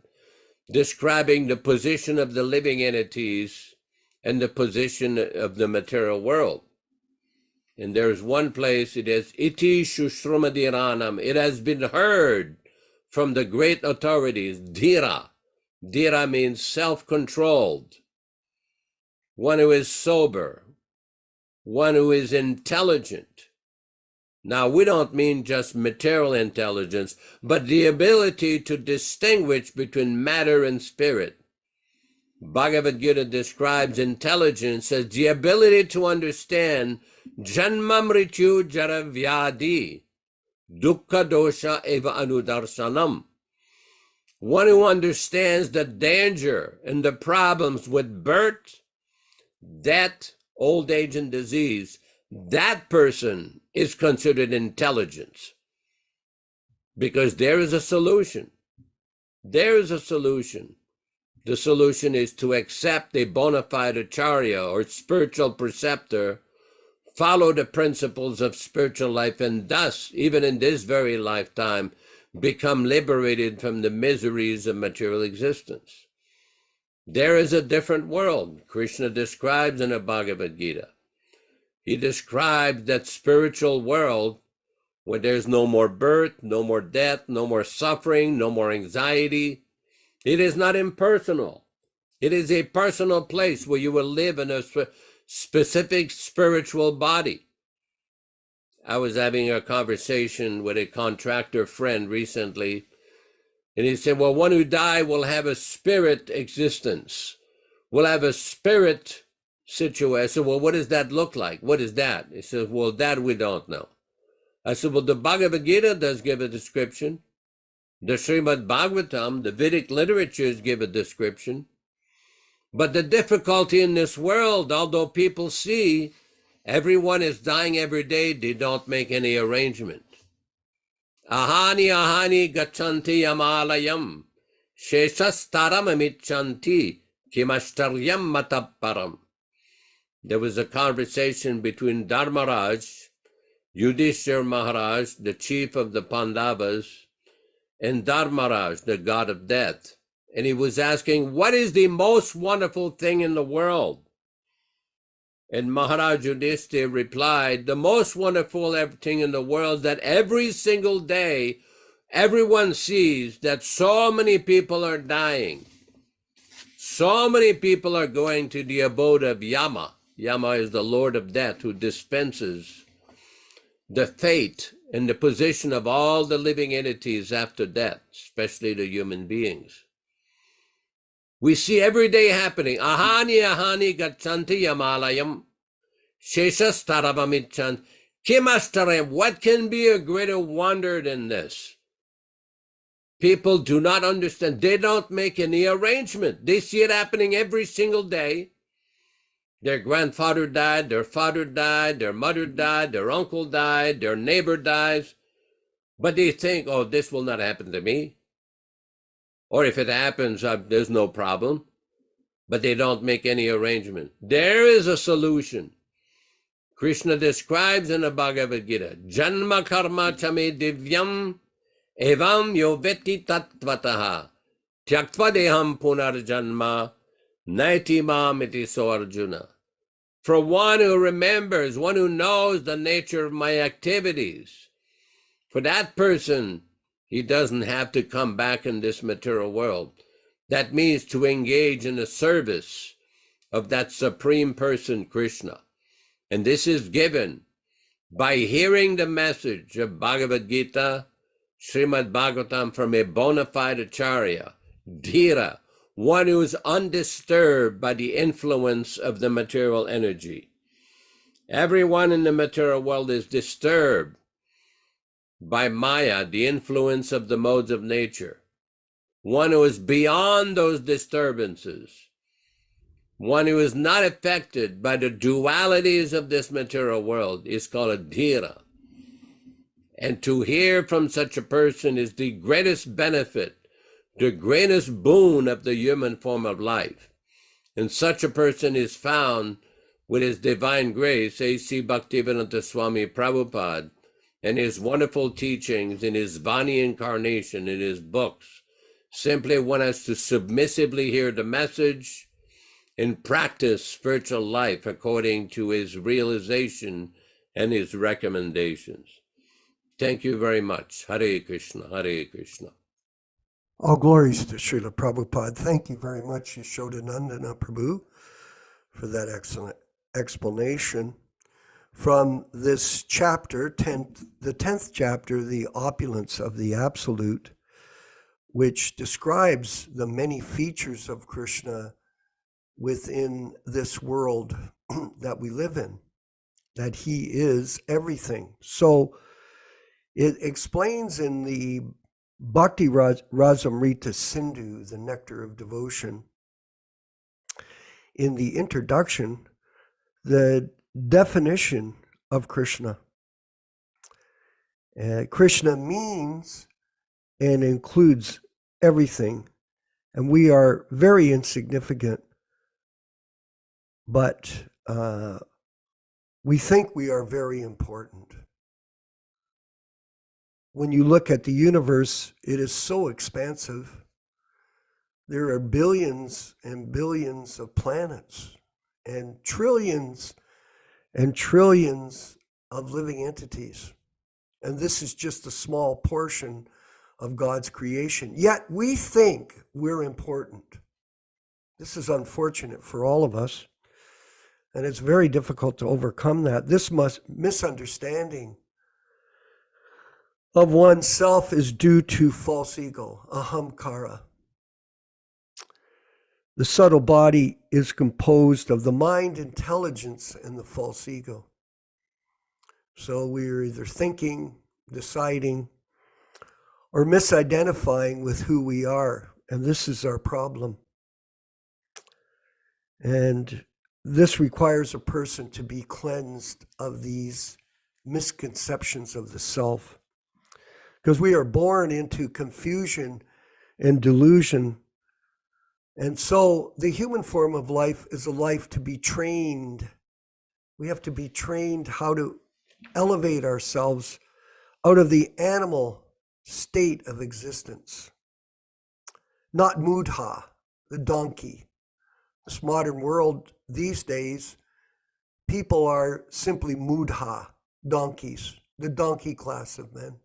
[SPEAKER 3] describing the position of the living entities and the position of the material world. And there's one place it is Iti Shushramadiranam. It has been heard from the great authorities, Dhira. Dhira means self-controlled, one who is sober, one who is intelligent. Now, we don't mean just material intelligence, but the ability to distinguish between matter and spirit. Bhagavad Gita describes intelligence as the ability to understand Janma Mrityu Jara Vyadi, Dukkha Dosha Eva Anudarsanam. One who understands the danger and the problems with birth, death, old age, and disease, that person is considered intelligence. Because there is a solution. There is a solution. The solution is to accept a bona fide acharya or spiritual preceptor, follow the principles of spiritual life, and thus, even in this very lifetime, become liberated from the miseries of material existence. There is a different world Kṛṣṇa describes in the Bhagavad Gita. He describes that spiritual world where there's no more birth, no more death, no more suffering, no more anxiety. It is not impersonal. It is a personal place where you will live in a specific spiritual body. I was having a conversation with a contractor friend recently, and he said, well, one who died will have a spirit existence, will have a spirit situation. I said, well, what does that look like? What is that? He says, well, that we don't know. I said, well, the Bhagavad Gita does give a description. The Srimad Bhagavatam, the Vedic literatures give a description. But the difficulty in this world, although people see everyone is dying every day, they don't make any arrangement. Ahani gachanti yamalayam, sheshastaram amichanti, kimashtaryam mataparam. There was a conversation between Dharmaraj, Yudhishthira Maharaj, the chief of the Pandavas, and Dharmaraj, the god of death. And he was asking, what is the most wonderful thing in the world? And Maharaj Yudhishthira replied, the most wonderful thing in the world is that every single day, everyone sees that so many people are dying. So many people are going to the abode of Yama. Yama is the Lord of Death who dispenses the fate and the position of all the living entities after death, especially the human beings. We see every day happening. Ahani gachanti yamalayam, sheshastaravamichan, kimastarem. What can be a greater wonder than this? People do not understand. They don't make any arrangement. They see it happening every single day. Their grandfather died, their father died, their mother died, their uncle died, their neighbor dies. But they think, oh, this will not happen to me. Or if it happens, there's no problem. But they don't make any arrangement. There is a solution. Kṛṣṇa describes in the Bhagavad Gita, Janma karma chame divyam evam yoveti tattvataha tyaktva deham punarjanma naiti mam iti so Arjuna. For one who remembers, one who knows the nature of my activities, for that person, he doesn't have to come back in this material world. That means to engage in the service of that supreme person, Kṛṣṇa. And this is given by hearing the message of Bhagavad Gita, Srimad Bhagavatam from a bona fide acharya, Dhira, one who is undisturbed by the influence of the material energy. Everyone in the material world is disturbed by Maya, the influence of the modes of nature. One who is beyond those disturbances, one who is not affected by the dualities of this material world, is called a dhira. And to hear from such a person is the greatest benefit, the greatest boon of the human form of life. And such a person is found with his divine grace, A.C. Bhaktivedanta Swami Prabhupada, and his wonderful teachings in his Vani incarnation, in his books. Simply one has to submissively hear the message and practice spiritual life according to his realization and his recommendations. Thank you very much. Hare Krishna, Hare Krishna.
[SPEAKER 1] All glories to Srila Prabhupada. Thank you very much, Yashodanandana Prabhu, for that excellent explanation from this chapter, the 10th chapter, The Opulence of the Absolute, which describes the many features of Kṛṣṇa within this world that we live in, that he is everything. So it explains in the Bhakti Rasamrita Sindhu, the Nectar of Devotion, in the introduction, the definition of Kṛṣṇa. Kṛṣṇa means and includes everything, and we are very insignificant, but we think we are very important. When you look at the universe, it is so expansive. There are billions and billions of planets and trillions of living entities. And this is just a small portion of God's creation. Yet we think we're important. This is unfortunate for all of us. And it's very difficult to overcome that. This misunderstanding of oneself is due to false ego, ahamkara. The subtle body is composed of the mind, intelligence, and the false ego. So we're either thinking, deciding, or misidentifying with who we are. And this is our problem. And this requires a person to be cleansed of these misconceptions of the self. Because we are born into confusion and delusion. And so the human form of life is a life to be trained. We have to be trained how to elevate ourselves out of the animal state of existence. Not mudha, the donkey. This modern world these days, people are simply mudha, donkeys, the donkey class of men.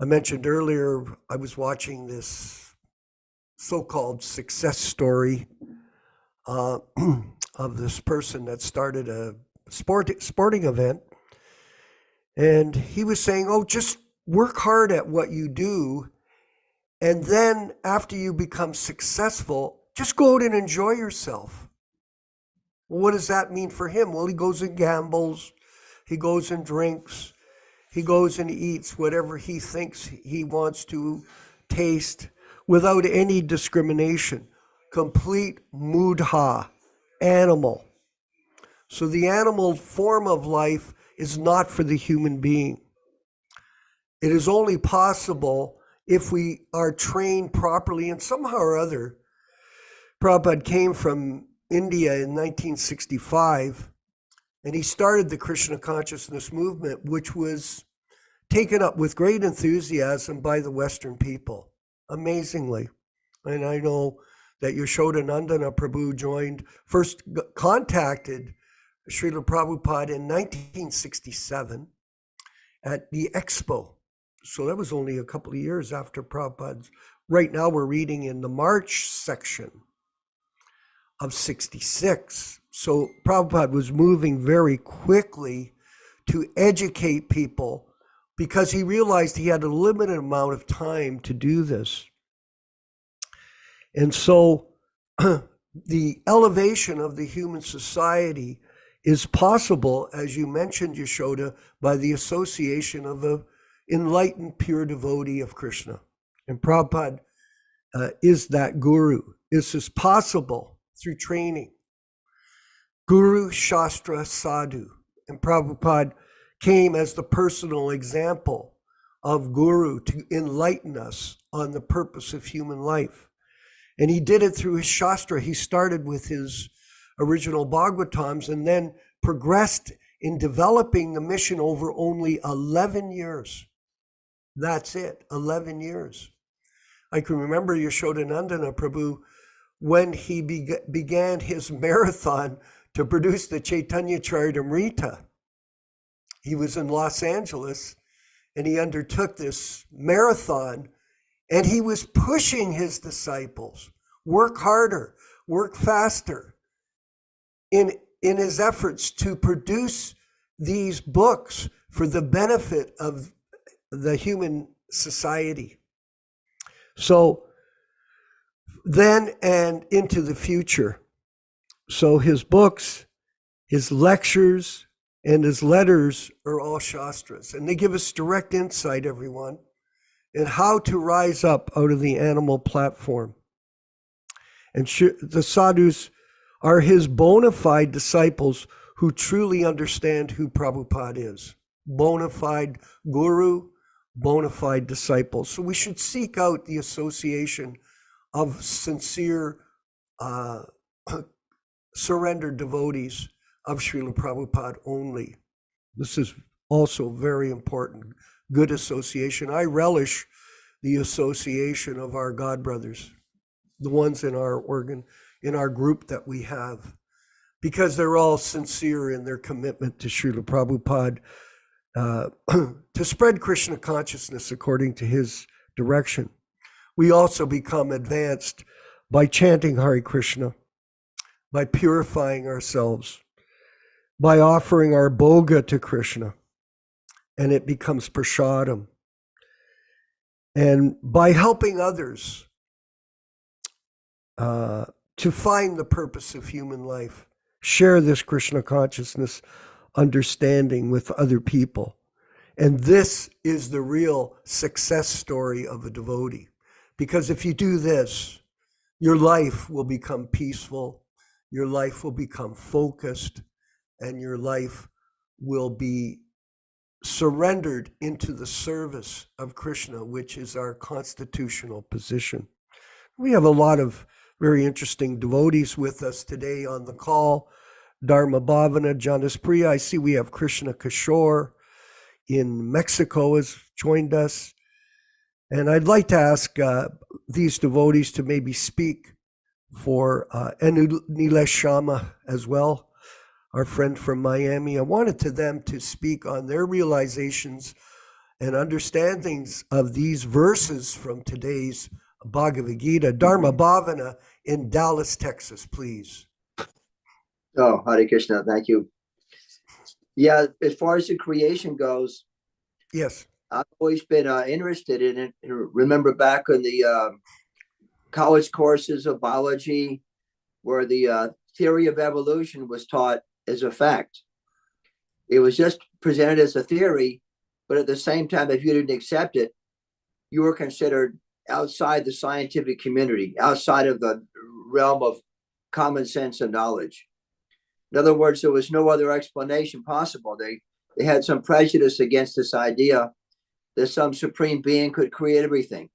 [SPEAKER 1] I mentioned earlier, I was watching this so-called success story of this person that started a sporting event. And he was saying, just work hard at what you do. And then after you become successful, just go out and enjoy yourself. Well, what does that mean for him? Well, he goes and gambles. He goes and drinks. He goes and eats whatever he thinks he wants to taste without any discrimination. Complete mudha, animal. So the animal form of life is not for the human being. It is only possible if we are trained properly, and somehow or other, Prabhupada came from India in 1965, and he started the Krishna consciousness movement, which was taken up with great enthusiasm by the Western people, amazingly. And I know that Yashodanandana Prabhu first contacted Srila Prabhupada in 1967 at the Expo. So that was only a couple of years after Prabhupada's. Right now we're reading in the March section of 66. So Prabhupada was moving very quickly to educate people because he realized he had a limited amount of time to do this. And so the elevation of the human society is possible, as you mentioned, Yashoda, by the association of an enlightened, pure devotee of Kṛṣṇa. And Prabhupada is that guru. This is possible through training. Guru, Shastra, Sadhu. And Prabhupada came as the personal example of guru to enlighten us on the purpose of human life. And he did it through his Shastra. He started with his original Bhagavatams and then progressed in developing the mission over only 11 years. That's it, 11 years. I can remember Yashodanandana Prabhu when he began his marathon to produce the Chaitanya Charitamrita. He was in Los Angeles and he undertook this marathon, and he was pushing his disciples, work harder, work faster, in his efforts to produce these books for the benefit of the human society. So then and into the future. So his books, his lectures, and his letters are all Shastras. And they give us direct insight, everyone, in how to rise up out of the animal platform. And the sadhus are his bona fide disciples who truly understand who Prabhupada is. Bona fide guru, bona fide disciples. So we should seek out the association of sincere, surrendered devotees of Srila Prabhupada only. This is also very important. Good association. I relish the association of our God brothers, the ones in our in our group that we have, because they're all sincere in their commitment to Srila Prabhupada, to spread Krishna consciousness according to his direction. We also become advanced by chanting Hare Krishna, by purifying ourselves, by offering our bhoga to Krishna, and it becomes prasadam. And by helping others to find the purpose of human life, share this Krishna consciousness understanding with other people. And this is the real success story of a devotee. Because if you do this, your life will become peaceful, your life will become focused, and your life will be surrendered into the service of Krishna, which is our constitutional position. We have a lot of very interesting devotees with us today on the call. Dharma Bhavana, Janas Priya. I see we have Krishna Kishore in Mexico has joined us. And I'd like to ask these devotees to maybe speak for Nilesh Sharma as well, our friend from Miami. I wanted them to speak on their realizations and understandings of these verses from today's Bhagavad Gita. Dharma Bhavana in Dallas, Texas, please.
[SPEAKER 4] Oh, Hare Krishna, thank you. Yeah, as far as the creation goes,
[SPEAKER 1] yes,
[SPEAKER 4] I've always been interested in it. Remember back in the college courses of biology, where the theory of evolution was taught as a fact. It was just presented as a theory, but at the same time, if you didn't accept it, you were considered outside the scientific community, outside of the realm of common sense and knowledge. In other words, there was no other explanation possible. They had some prejudice against this idea that some supreme being could create everything.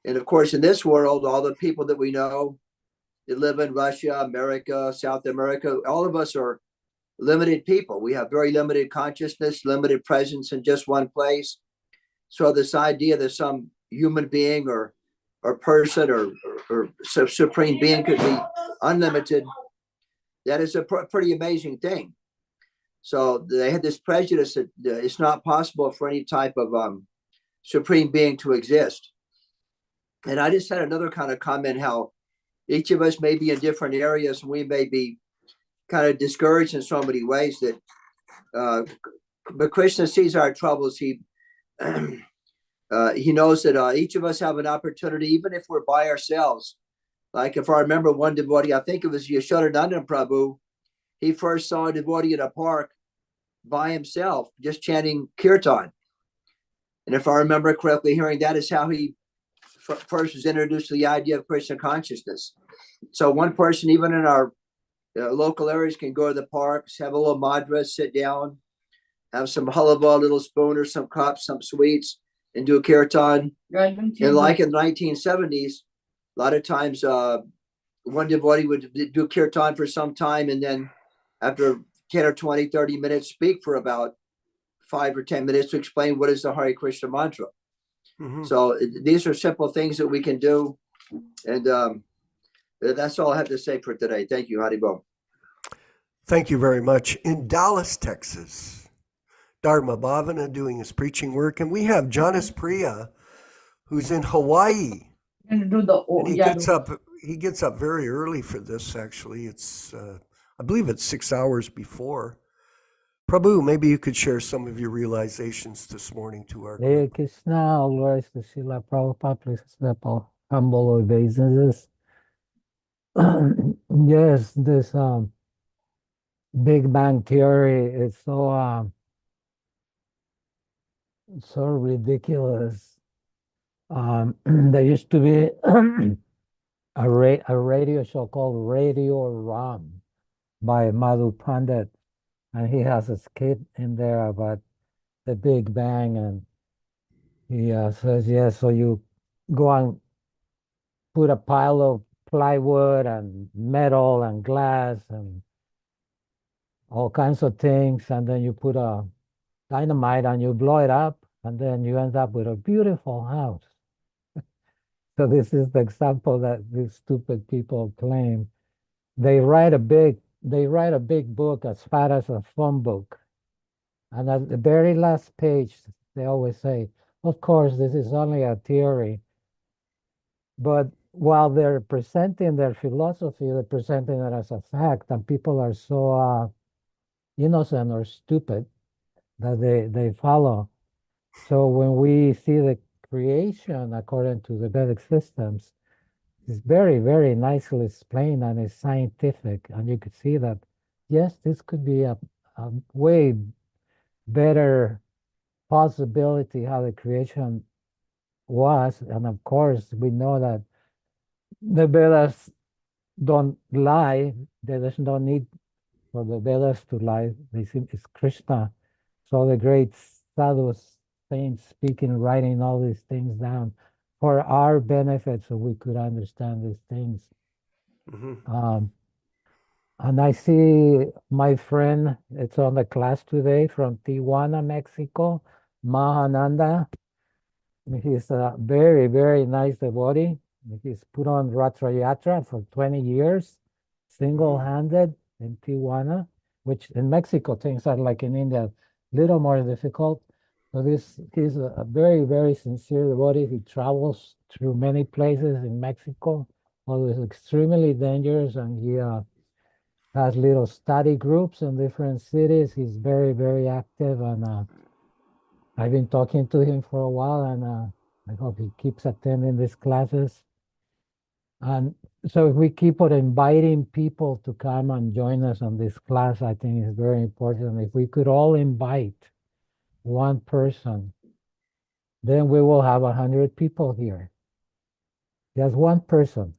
[SPEAKER 4] And of course, in this world, all the people that we know that live in Russia, America, South America, all of us are limited people. We have very limited consciousness, limited presence in just one place. So this idea that some human being or person or supreme being could be unlimited, that is a pretty amazing thing. So they had this prejudice that it's not possible for any type of supreme being to exist. And I just had another kind of comment how each of us may be in different areas and we may be kind of discouraged in so many ways that, but Krishna sees our troubles. He knows that each of us have an opportunity, even if we're by ourselves. Like if I remember one devotee, I think it was Yashodananda Prabhu, he first saw a devotee in a park by himself, just chanting kirtan. And if I remember correctly, hearing that is how he first was introduced to the idea of Krishna consciousness. So one person, even in our local areas, can go to the parks, have a little madra, sit down, have some halava, a little spoon or some cups, some sweets, and do a kirtan. And like in the 1970s, a lot of times one devotee would do kirtan for some time, and then after 10 or 20, 30 minutes, speak for about 5 or 10 minutes to explain what is the Hare Krishna mantra. So these are simple things that we can do. And that's all I have to say for today. Thank you, Haribol.
[SPEAKER 1] Thank you very much. In Dallas, Texas, Dharma Bhavana doing his preaching work. And we have Jonas Priya, who's in Hawaii.
[SPEAKER 5] And do the
[SPEAKER 1] And he gets up very early for this, actually. It's I believe it's 6 hours before. Prabhu, maybe you could share some of your realizations this morning to our
[SPEAKER 6] Hare
[SPEAKER 1] group.
[SPEAKER 6] Krishna, all glories to Srila Prabhupada, please accept all humble obeisances. Yes, this Big Bang Theory is so ridiculous. There used to be a radio show called Radio Ram by Madhu Pandit, and he has a skit in there about the Big Bang, and he says, yes, so you go and put a pile of plywood and metal and glass and all kinds of things, and then you put a dynamite and you blow it up, and then you end up with a beautiful house. So this is the example that these stupid people claim. They write a big book as fat as a phone book, and at the very last page they always say, of course, this is only a theory. But while they're presenting their philosophy, they're presenting it as a fact, and people are so innocent or stupid that they follow. So when we see the creation according to the Vedic systems, it's very, very nicely explained and it's scientific. And you could see that, yes, this could be a way better possibility how the creation was. And of course, we know that the Vedas don't lie. There's no need for the Vedas to lie. They seem it's Kṛṣṇa. So the great sadhus, saints speaking, writing all these things down for our benefit so we could understand these things. And I see my friend, it's on the class today from Tijuana, Mexico, Mahananda. He's a very, very nice devotee. He's put on Ratra Yatra for 20 years, single-handed in Tijuana, which in Mexico things are like in India, a little more difficult. So he's a very, very sincere devotee. He travels through many places in Mexico, although it's extremely dangerous, and he has little study groups in different cities. He's very, very active, and I've been talking to him for a while, and I hope he keeps attending these classes. And so if we keep on inviting people to come and join us on this class, I think it's very important. If we could all invite one person, then we will have 100 people here. Just one person.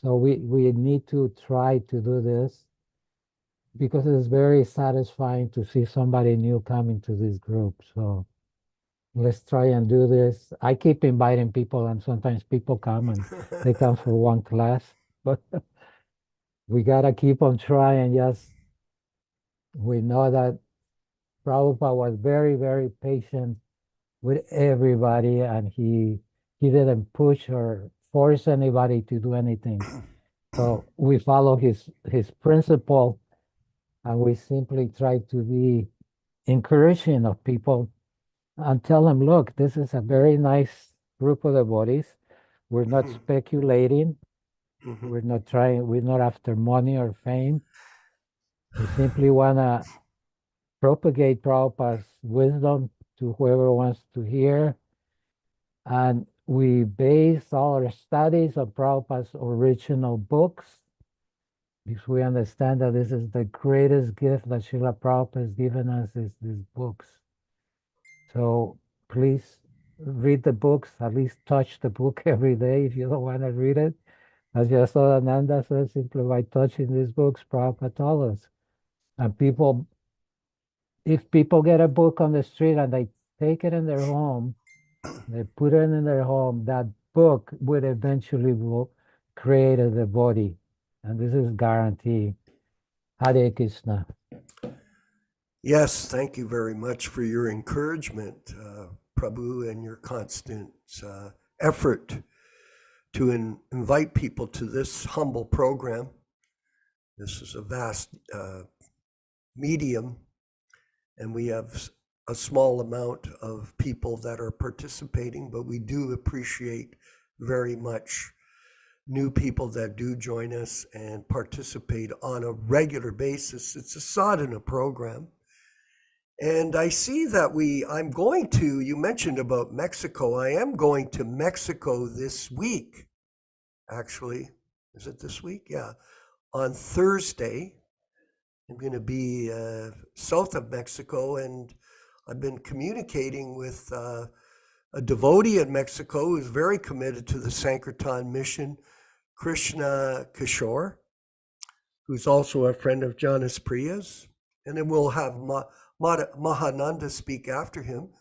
[SPEAKER 6] So we need to try to do this because it's very satisfying to see somebody new coming to this group. So let's try and do this. I keep inviting people, and sometimes people come and they come for one class, but we gotta keep on trying. Yes, we know that Prabhupada was very, very patient with everybody, and he didn't push or force anybody to do anything. So we follow his principle, and we simply try to be encouraging of people and tell them, look, this is a very nice group of devotees. We're not speculating. We're not after money or fame. We simply want to propagate Prabhupada's wisdom to whoever wants to hear. And we base all our studies on Prabhupada's original books. because we understand that this is the greatest gift that Srila Prabhupada has given us is these books. So please read the books, at least touch the book every day if you don't want to read it. As Yasodananda says, simply by touching these books, Prabhupada told us. And people, if people get a book on the street and they take it in their home, they put it in their home, that book would eventually create a devotee. And this is guaranteed. Hare Krishna.
[SPEAKER 1] Yes, thank you very much for your encouragement, Prabhu, and your constant effort to invite people to this humble program. This is a vast medium, and we have a small amount of people that are participating, but we do appreciate very much new people that do join us and participate on a regular basis. It's a sadhana program. And I see that I'm going to, you mentioned about Mexico. I am going to Mexico this week, actually. Is it this week? Yeah. On Thursday, I'm going to be south of Mexico, and I've been communicating with a devotee in Mexico who's very committed to the Sankirtan mission, Kṛṣṇa Kishore, who's also a friend of Janice Priya's. And then we'll have Mahananda speak after him.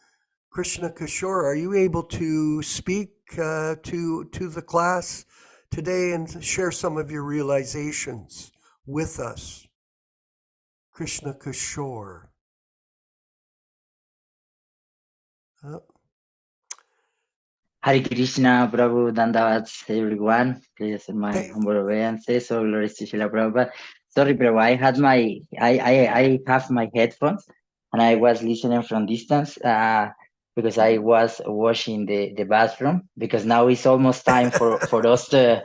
[SPEAKER 1] Kṛṣṇa Kishore, are you able to speak to the class today and share some of your realizations with us? Kṛṣṇa Kishore.
[SPEAKER 5] Hare Krishna, Prabhu, Dandavats, everyone. Please accept my humble obeisances. All glories to Srila Prabhupada. Sorry, Prabhu, I have my headphones and I was listening from distance because I was washing the bathroom, because now it's almost time for us to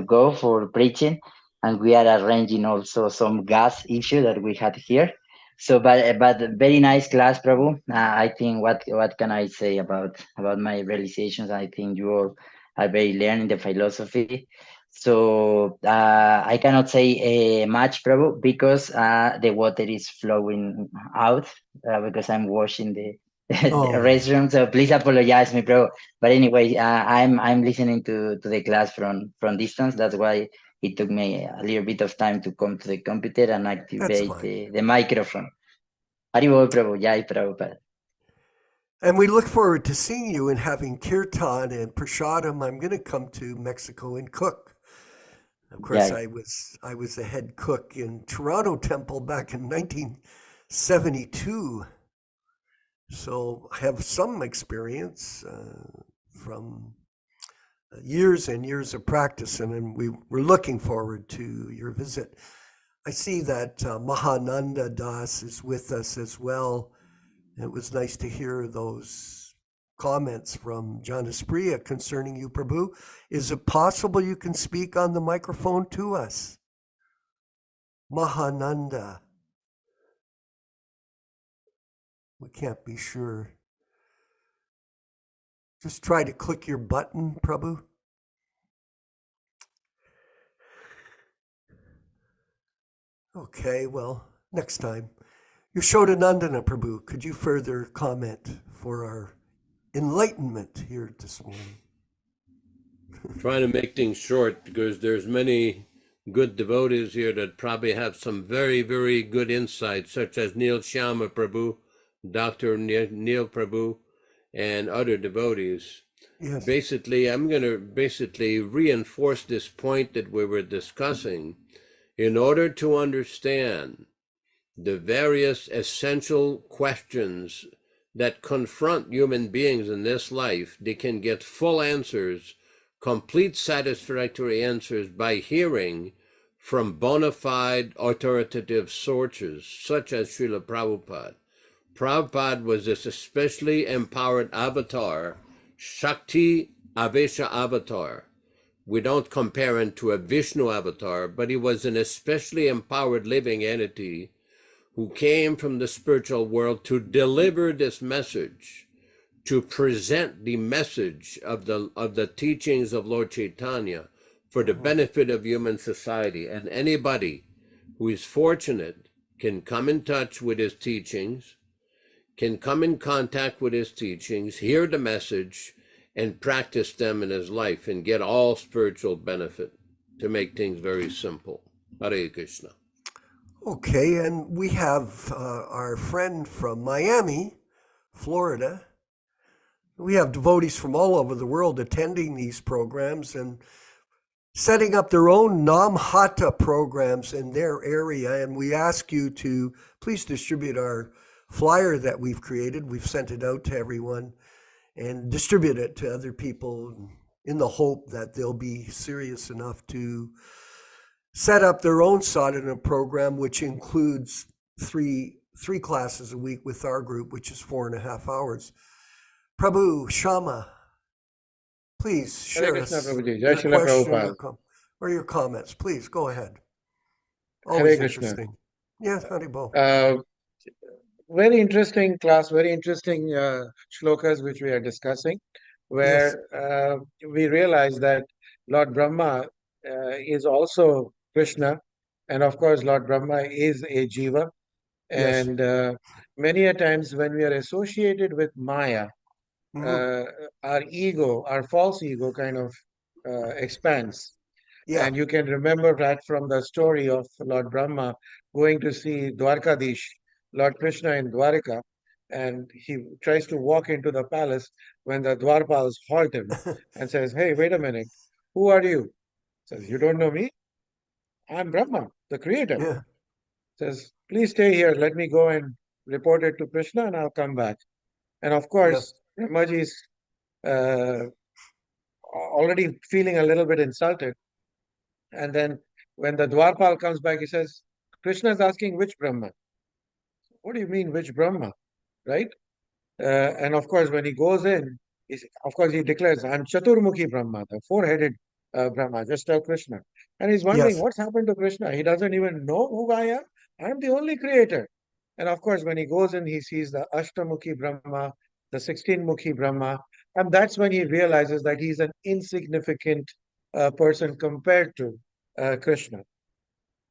[SPEAKER 5] go for preaching, and we are arranging also some gas issue that we had here. So, but very nice class, Prabhu. I think what can I say about my realizations? I think you all are very learning the philosophy. So I cannot say much, Prabhu, because the water is flowing out because I'm washing the restroom. So please apologize me, Prabhu. But anyway, I'm listening to the class from distance. That's why it took me a little bit of time to come to the computer and activate the microphone. Haribol Prabhu, Jai Prabhupada.
[SPEAKER 1] And we look forward to seeing you and having kirtan and prasadam. I'm going to come to Mexico and cook. Of course, I was the head cook in Toronto Temple back in 1972. So I have some experience from years and years of practice, and we're looking forward to your visit. I see that Mahananda Das is with us as well. It was nice to hear those comments from Janice Priya concerning you, Prabhu. Is it possible you can speak on the microphone to us? Mahananda. We can't be sure. Just try to click your button, Prabhu. Okay, well, next time. Yashodanandana Prabhu, could you further comment for our enlightenment here this morning?
[SPEAKER 3] Trying to make things short because there's many good devotees here that probably have some very, very good insights, such as Neil Shyama Prabhu, Dr. Neil Prabhu, and other devotees.
[SPEAKER 1] Yes.
[SPEAKER 3] Basically, I'm going to reinforce this point that we were discussing. In order to understand the various essential questions that confront human beings in this life, they can get full answers, complete satisfactory answers by hearing from bona fide authoritative sources, such as Srila Prabhupada. Prabhupada was this especially empowered avatar, Shakti Avesha avatar. We don't compare him to a Vishnu avatar, but he was an especially empowered living entity who came from the spiritual world to deliver this message, to present the message of the teachings of Lord Chaitanya for the benefit of human society. And anybody who is fortunate can come in touch with his teachings, can come in contact with his teachings, hear the message, and practice them in his life and get all spiritual benefit, to make things very simple. Hare Krishna.
[SPEAKER 1] Okay, and we have our friend from Miami, Florida. We have devotees from all over the world attending these programs and setting up their own Namhata programs in their area. And we ask you to please distribute our flyer that we've created. We've sent it out to everyone, and distribute it to other people in the hope that they'll be serious enough to set up their own sadhana program, which includes three classes a week with our group, which is 4.5 hours. Prabhu, Shama, please share
[SPEAKER 7] Hare
[SPEAKER 1] us
[SPEAKER 7] Krishna, Prabhuji.
[SPEAKER 1] your
[SPEAKER 7] Jai Srila
[SPEAKER 1] question
[SPEAKER 7] Prabhupada.
[SPEAKER 1] or your comments. Please go ahead.
[SPEAKER 7] Hare
[SPEAKER 1] Always
[SPEAKER 7] Krishna.
[SPEAKER 1] interesting. Yes, Haribo.
[SPEAKER 7] Very interesting class, very interesting shlokas which we are discussing,
[SPEAKER 1] Yes.
[SPEAKER 7] where we realize that Lord Brahma is also Krishna, and of course Lord Brahma is a jiva.
[SPEAKER 1] Yes.
[SPEAKER 7] And many a times when we are associated with Maya, our ego, our false ego kind of expands.
[SPEAKER 1] Yeah.
[SPEAKER 7] And you can remember that from the story of Lord Brahma going to see Dwarkadish, Lord Krishna in Dwarika, and he tries to walk into the palace when the Dwarpals halt him and says, "Hey, wait a minute, who are you?" Says, "You don't know me? I'm Brahma, the creator."
[SPEAKER 1] Yeah.
[SPEAKER 7] Says, "Please stay here. Let me go and report it to Krishna and I'll come back." And of
[SPEAKER 1] Yeah.
[SPEAKER 7] course, Brahmaji is already feeling a little bit insulted. And then when the Dwarpal comes back, he says, "Krishna is asking which Brahma." "What do you mean, which Brahma?" Right? And of course, when he goes in, of course, he declares, "I'm Chaturmukhi Brahma, the four-headed Brahma, just like Krishna." And he's wondering,
[SPEAKER 1] Yes.
[SPEAKER 7] what's happened to Krishna? He doesn't even know who I am. I'm the only creator. And of course, when he goes in, he sees the Ashtamukhi Brahma, the 16-Mukhi Brahma. And that's when he realizes that he's an insignificant person compared to Krishna.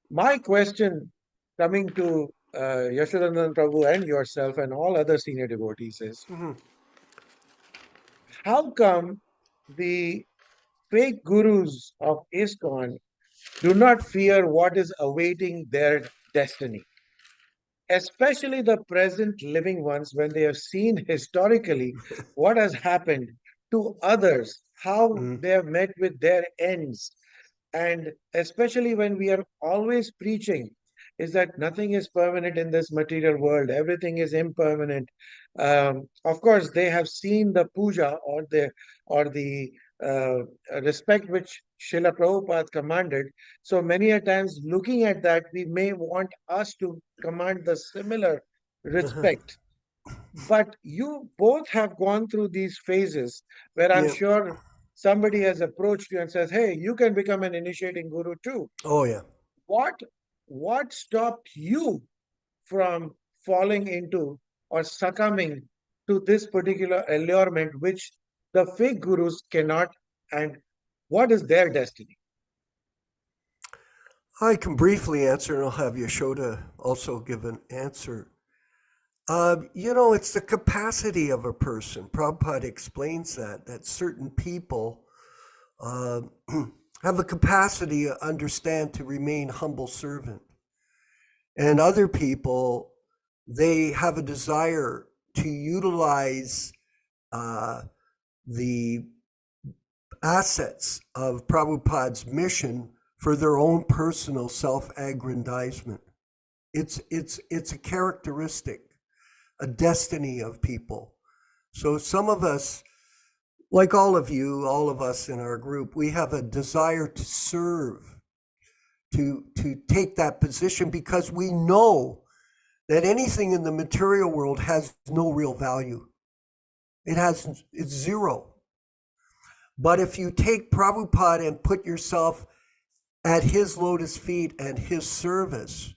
[SPEAKER 7] My question, coming to Yashodanand Prabhu and yourself and all other senior devotees, is how come the fake gurus of ISKCON do not fear what is awaiting their destiny? Especially the present living ones, when they have seen historically what has happened to others, how they have met with their ends. And especially when we are always preaching is that nothing is permanent in this material world, everything is impermanent. Of course, they have seen the puja or the respect which Srila Prabhupada commanded. So many a times looking at that, we may want us to command the similar respect. But you both have gone through these phases where I'm
[SPEAKER 1] Yeah.
[SPEAKER 7] sure somebody has approached you and says, "Hey, you can become an initiating guru too."
[SPEAKER 1] Oh, yeah.
[SPEAKER 7] What stopped you from falling into or succumbing to this particular allurement which the fake gurus cannot, and what is their destiny?
[SPEAKER 1] I can briefly answer, and I'll have Yashoda also give an answer. It's the capacity of a person. Prabhupada explains that certain people have a capacity to understand to remain humble servant. And other people, they have a desire to utilize the assets of Prabhupada's mission for their own personal self-aggrandizement. It's a characteristic, a destiny of people. So some of us, like all of you, all of us in our group, we have a desire to serve, to take that position, because we know that anything in the material world has no real value. It's zero. But if you take Prabhupada and put yourself at his lotus feet and his service,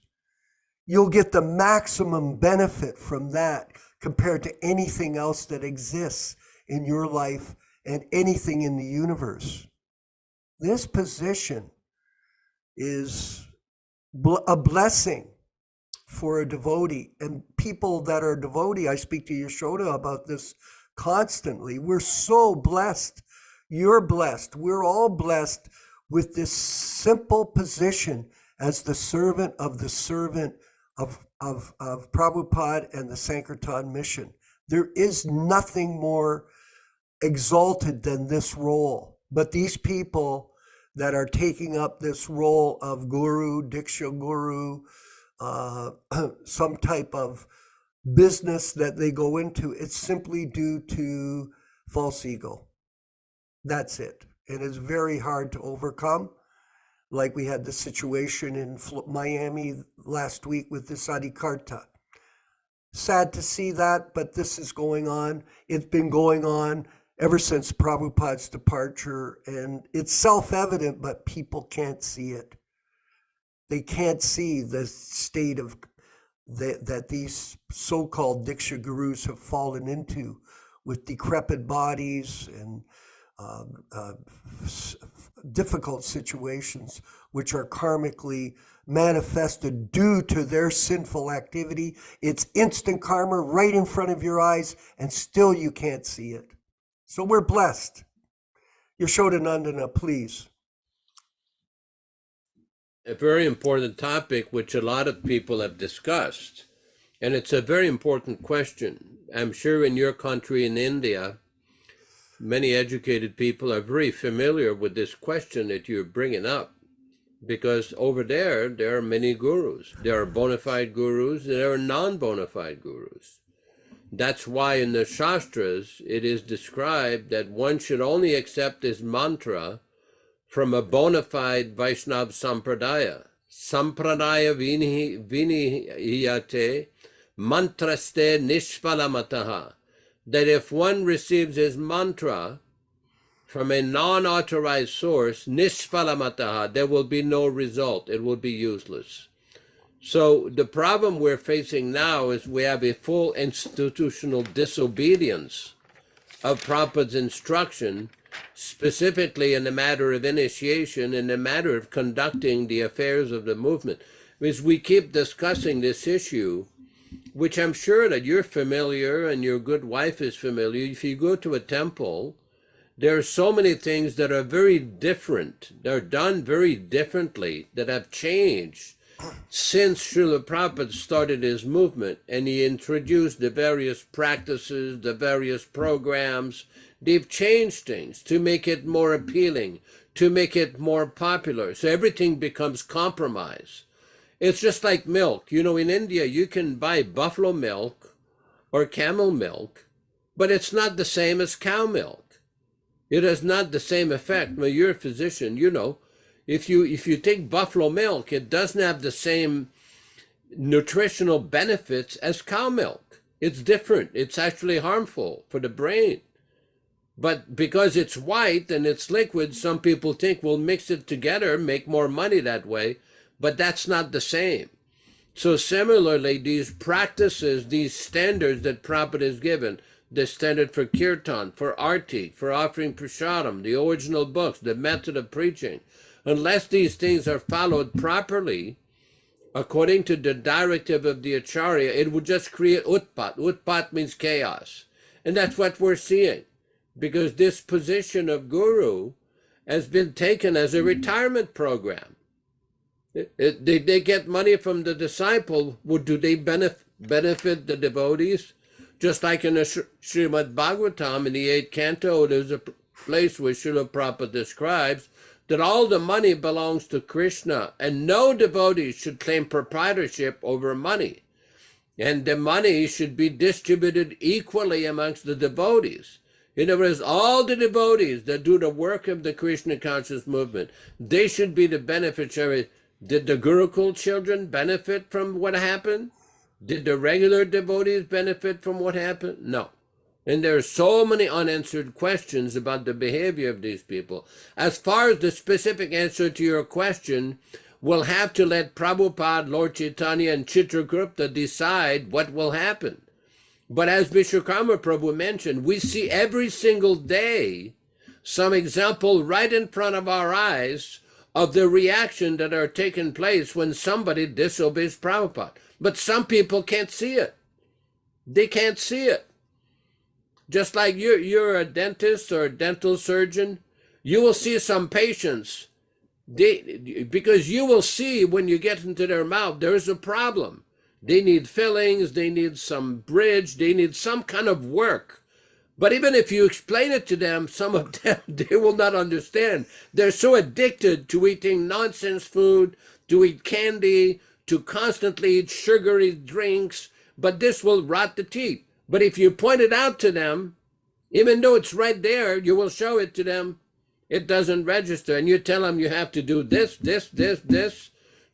[SPEAKER 1] you'll get the maximum benefit from that compared to anything else that exists in your life and anything in the universe. This position is a blessing for a devotee, and people that are devotee, I speak to Yashoda about this constantly. We're so blessed. You're blessed. We're all blessed with this simple position as the servant of Prabhupada and the Sankirtan mission. There is nothing more exalted than this role. But these people that are taking up this role of guru, Diksha guru, some type of business that they go into, it's simply due to false ego. That's it. It is very hard to overcome. Like we had the situation in Miami last week with this Adikarta. Sad to see that, but this is going on. It's been going on ever since Prabhupada's departure, and it's self-evident, but people can't see it. They can't see the state of that these so-called Diksha gurus have fallen into, with decrepit bodies and difficult situations which are karmically manifested due to their sinful activity. It's instant karma right in front of your eyes, and still you can't see it. So we're blessed. Yashoda Nandana, please.
[SPEAKER 3] A very important topic which a lot of people have discussed, and it's a very important question. I'm sure in your country, in India, many educated people are very familiar with this question that you're bringing up, because over there are many gurus. There are bona fide gurus, there are non-bona fide gurus. That's why in the Shastras it is described that one should only accept this mantra from a bona fide Vaishnava Sampradaya. Sampradaya vinihiyate mantraste nishpalamataha. That if one receives his mantra from a non-authorized source, nishpalamataha, there will be no result. It will be useless. So the problem we're facing now is we have a full institutional disobedience of Prabhupada's instruction, specifically in the matter of initiation, in the matter of conducting the affairs of the movement. As we keep discussing this issue, which I'm sure that you're familiar and your good wife is familiar, if you go to a temple, there are so many things that are very different. They're done very differently, that have changed since Srila Prabhupada started his movement, and he introduced the various practices, the various programs. They've changed things to make it more appealing, to make it more popular. So everything becomes compromise. It's just like milk. You know, in India, you can buy buffalo milk or camel milk, but it's not the same as cow milk. It has not the same effect. When you're a physician, you know, if you take buffalo milk, it doesn't have the same nutritional benefits as cow milk. It's different. It's actually harmful for the brain. But because it's white and it's liquid, some people think we'll mix it together, make more money that way, but that's not the same. So similarly, these practices, these standards that Prabhupada has given, the standard for kirtan, for arti, for offering prasadam, the original books, the method of preaching, unless these things are followed properly, according to the directive of the Acharya, it would just create utpat. Utpat means chaos. And that's what we're seeing, because this position of guru has been taken as a retirement program. They get money from the disciple. Do they benefit the devotees? Just like in the Srimad Bhagavatam, in the 8th canto, there's a place where Srila Prabhupada describes that all the money belongs to Kṛṣṇa, and no devotee should claim proprietorship over money. And the money should be distributed equally amongst the devotees. In other words, all the devotees that do the work of the Krishna conscious movement, they should be the beneficiaries. Did the Gurukul children benefit from what happened? Did the regular devotees benefit from what happened? No. And there are so many unanswered questions about the behavior of these people. As far as the specific answer to your question, we'll have to let Prabhupada, Lord Chaitanya, and Chitragupta decide what will happen. But as Vishwakarma Prabhu mentioned, we see every single day some example right in front of our eyes of the reaction that are taking place when somebody disobeys Prabhupada. But some people can't see it. They can't see it. Just like you're a dentist or a dental surgeon, you will see some patients, because you will see when you get into their mouth, there's a problem. They need fillings, they need some bridge, they need some kind of work. But even if you explain it to them, some of them, they will not understand. They're so addicted to eating nonsense food, to eat candy, to constantly eat sugary drinks, but this will rot the teeth. But if you point it out to them, even though it's right there, you will show it to them, it doesn't register. And you tell them you have to do this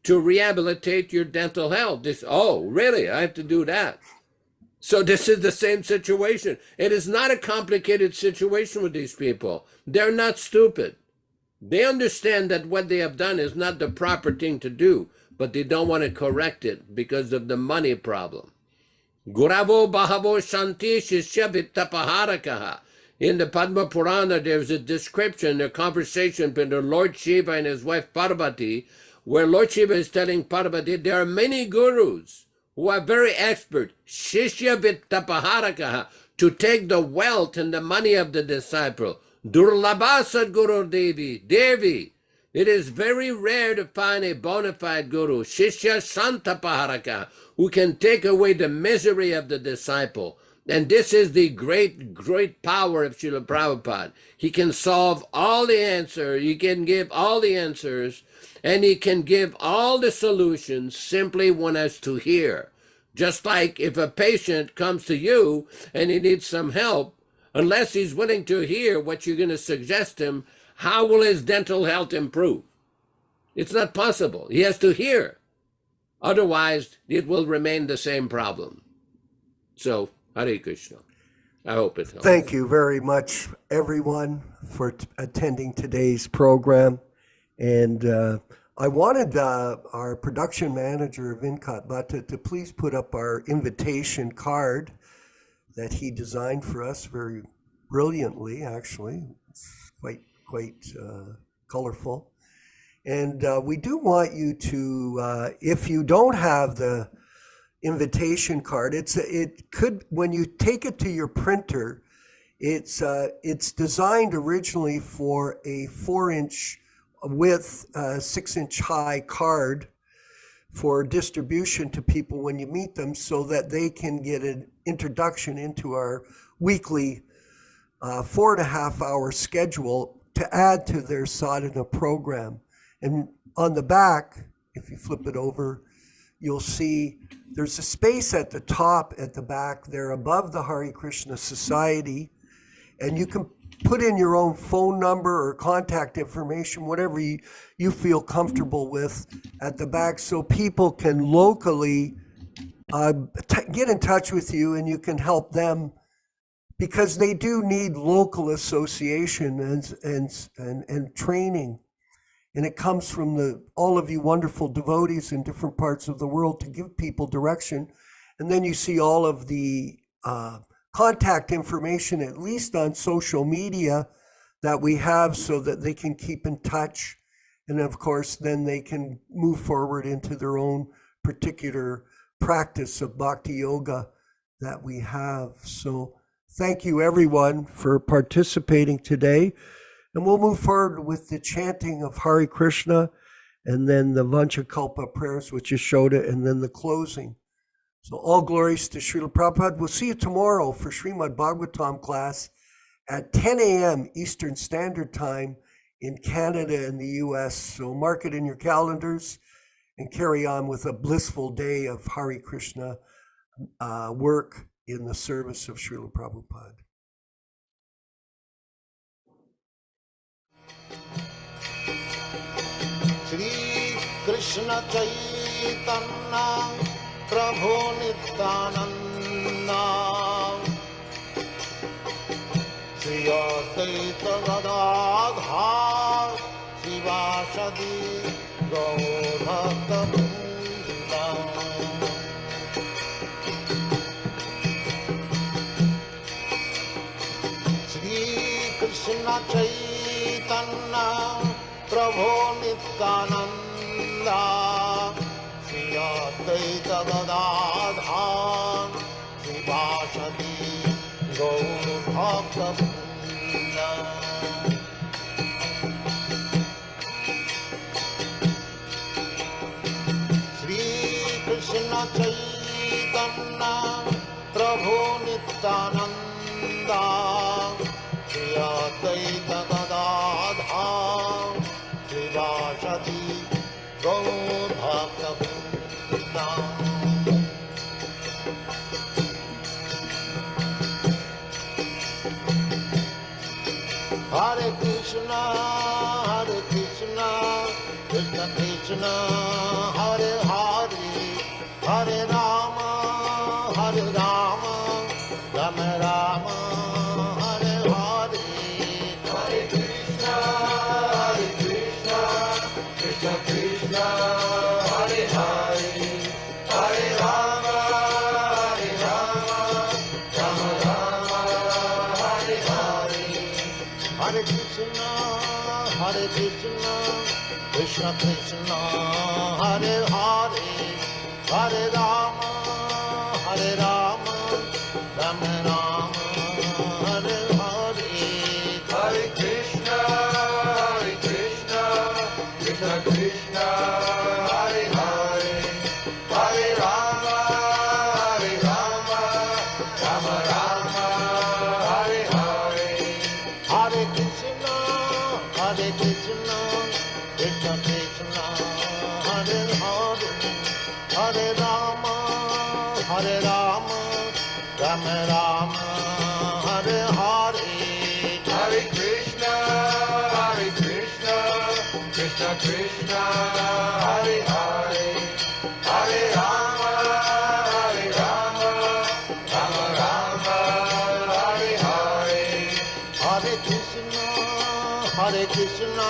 [SPEAKER 3] to rehabilitate your dental health. Oh, really? I have to do that. So this is the same situation. It is not a complicated situation with these people. They're not stupid. They understand that what they have done is not the proper thing to do, but they don't want to correct it because of the money problem. Guravo Bahavo Shanti Shishya Vittapaharakaha. In the Padma Purana, there's a description, a conversation between Lord Shiva and his wife Parvati, where Lord Shiva is telling Parvati, there are many gurus who are very expert, Shishya Vittapaharakaha, to take the wealth and the money of the disciple. Durlabha Sadguru Devi. It is very rare to find a bona fide guru, Shishya Santapaharaka, who can take away the misery of the disciple. And this is the great, great power of Srila Prabhupada. He can solve all the answers, he can give all the answers, and he can give all the solutions. Simply one has to hear. Just like if a patient comes to you and he needs some help, unless he's willing to hear what you're going to suggest him, how will his dental health improve? It's not possible. He has to hear. Otherwise, it will remain the same problem. So, Hare Krishna. I hope it helps.
[SPEAKER 1] Thank you very much, everyone, for attending today's program. And I wanted our production manager, Vinkat Bhatta, to please put up our invitation card that he designed for us very brilliantly, actually. It's quite colorful. And we do want you to, if you don't have the invitation card, it could, when you take it to your printer, it's designed originally for a 4-inch width, 6-inch high card for distribution to people when you meet them, so that they can get an introduction into our weekly 4.5-hour schedule to add to their sadhana program. And on the back, if you flip it over, you'll see there's a space at the top, at the back there, above the Hare Krishna Society, and you can put in your own phone number or contact information, whatever you feel comfortable with, at the back, so people can locally get in touch with you, and you can help them, because they do need local association and training. And it comes from all of you wonderful devotees in different parts of the world to give people direction. And then you see all of the contact information, at least on social media, that we have, so that they can keep in touch. And of course, then they can move forward into their own particular practice of bhakti yoga that we have. So thank you, everyone, for participating today. And we'll move forward with the chanting of Hare Krishna, and then the Vanchakalpa prayers, which is Shoda, and then the closing. So all glories to Srila Prabhupada. We'll see you tomorrow for Srimad Bhagavatam class at 10 a.m. Eastern Standard Time in Canada and the US. So mark it in your calendars and carry on with a blissful day of Hare Krishna work in the service of Srila Prabhupada.
[SPEAKER 2] Shri Krishna Chaitanya Prabhu Nityananda Shri Advaita Gadadhar Shivasadi Gaur Bhakta Shri Krishna Chaitanya Chaitanya Prabhu Nityananda Shri Advaita Gadadhar Srivasati Gaur Bhakta Vrinda. Hare Krishna, Krishna Krishna, Hare Hare, Hare Rama, Rama Rama, Hare Hare, Hare Krishna, Krishna Krishna, Hare Hare, Hare Rama, Rama Rama, Hare Hare. Hare Krishna, Krishna Krishna, Hare Hare, Hare Rama, Rama Rama, Hare Hare. Hare Krishna, Krishna Krishna, Hare Hare, Hare Rama, Rama Rama, Hare Hare. Hare Krishna, Krishna Krishna, Hare Hare, Hare Rama, Rama Rama, Hare Hare. Hare Krishna, Krishna Krishna, Hare Hare, Hare Rama, Rama Rama, Hare Hare. Hare Krishna,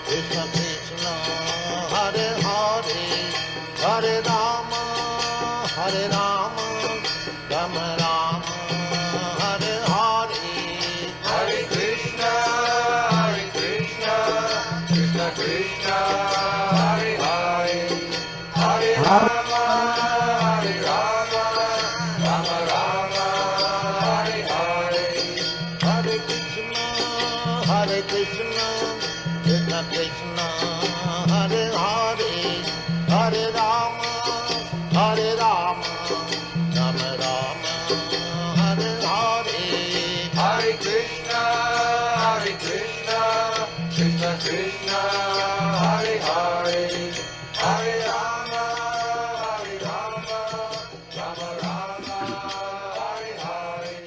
[SPEAKER 2] Krishna Krishna, Hare Hare, Hare Rama, Rama Rama, Hare Hare. Hare Krishna, Krishna Krishna, Hare Hare, Hare Rama, Rama Rama, Hare Hare. Hare Krishna, Krishna Krishna, Hare Hare, Hare Rama, Rama Rama, Hare Hare. Hare Krishna, Krishna Krishna, Hare Hare, Hare Rama, Rama Rama, Hare Hare.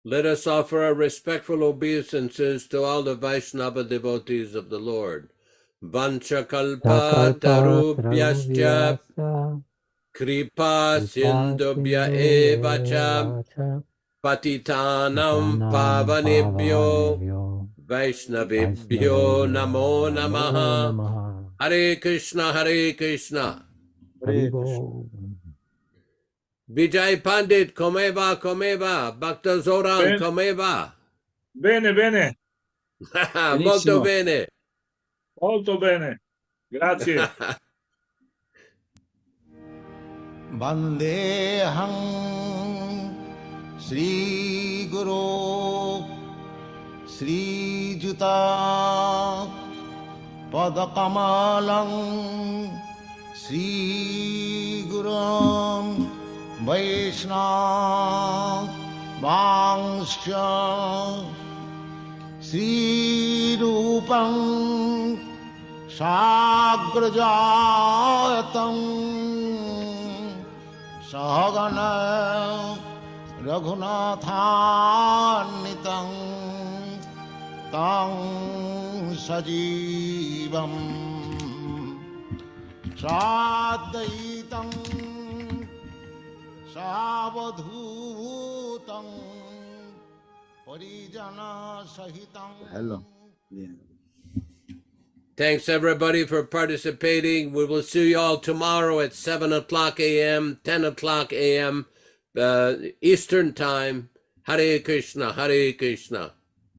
[SPEAKER 3] Let us offer our respectful obeisances to all the Vaishnava devotees of the Lord. Vanchakalpa tarubhyascha kripa sindubhya evacha patitanam pavanebhyo Vaishnavebhyo namo namaha. Hare Krishna, Hare Krishna. Vijay Pandit, comeva, Bhakta Zoran, comeva.
[SPEAKER 8] Bene, bene,
[SPEAKER 3] Molto bene.
[SPEAKER 8] molto bene. Grazie.
[SPEAKER 2] Vandeham Sri Guru Sri Juta Padakamalam Sri Gurum Vaishnava Vangsha Sri Rupam Sagrajatam Sahagana Raghunathannitam Tang Sajivam Sadaitam Savadhutam Parijana Sahitam.
[SPEAKER 9] Hello.
[SPEAKER 3] Thanks everybody for participating. We will see you all tomorrow at 7 o'clock a.m., 10 o'clock a.m. Eastern Time. Hare Krishna, Hare Krishna.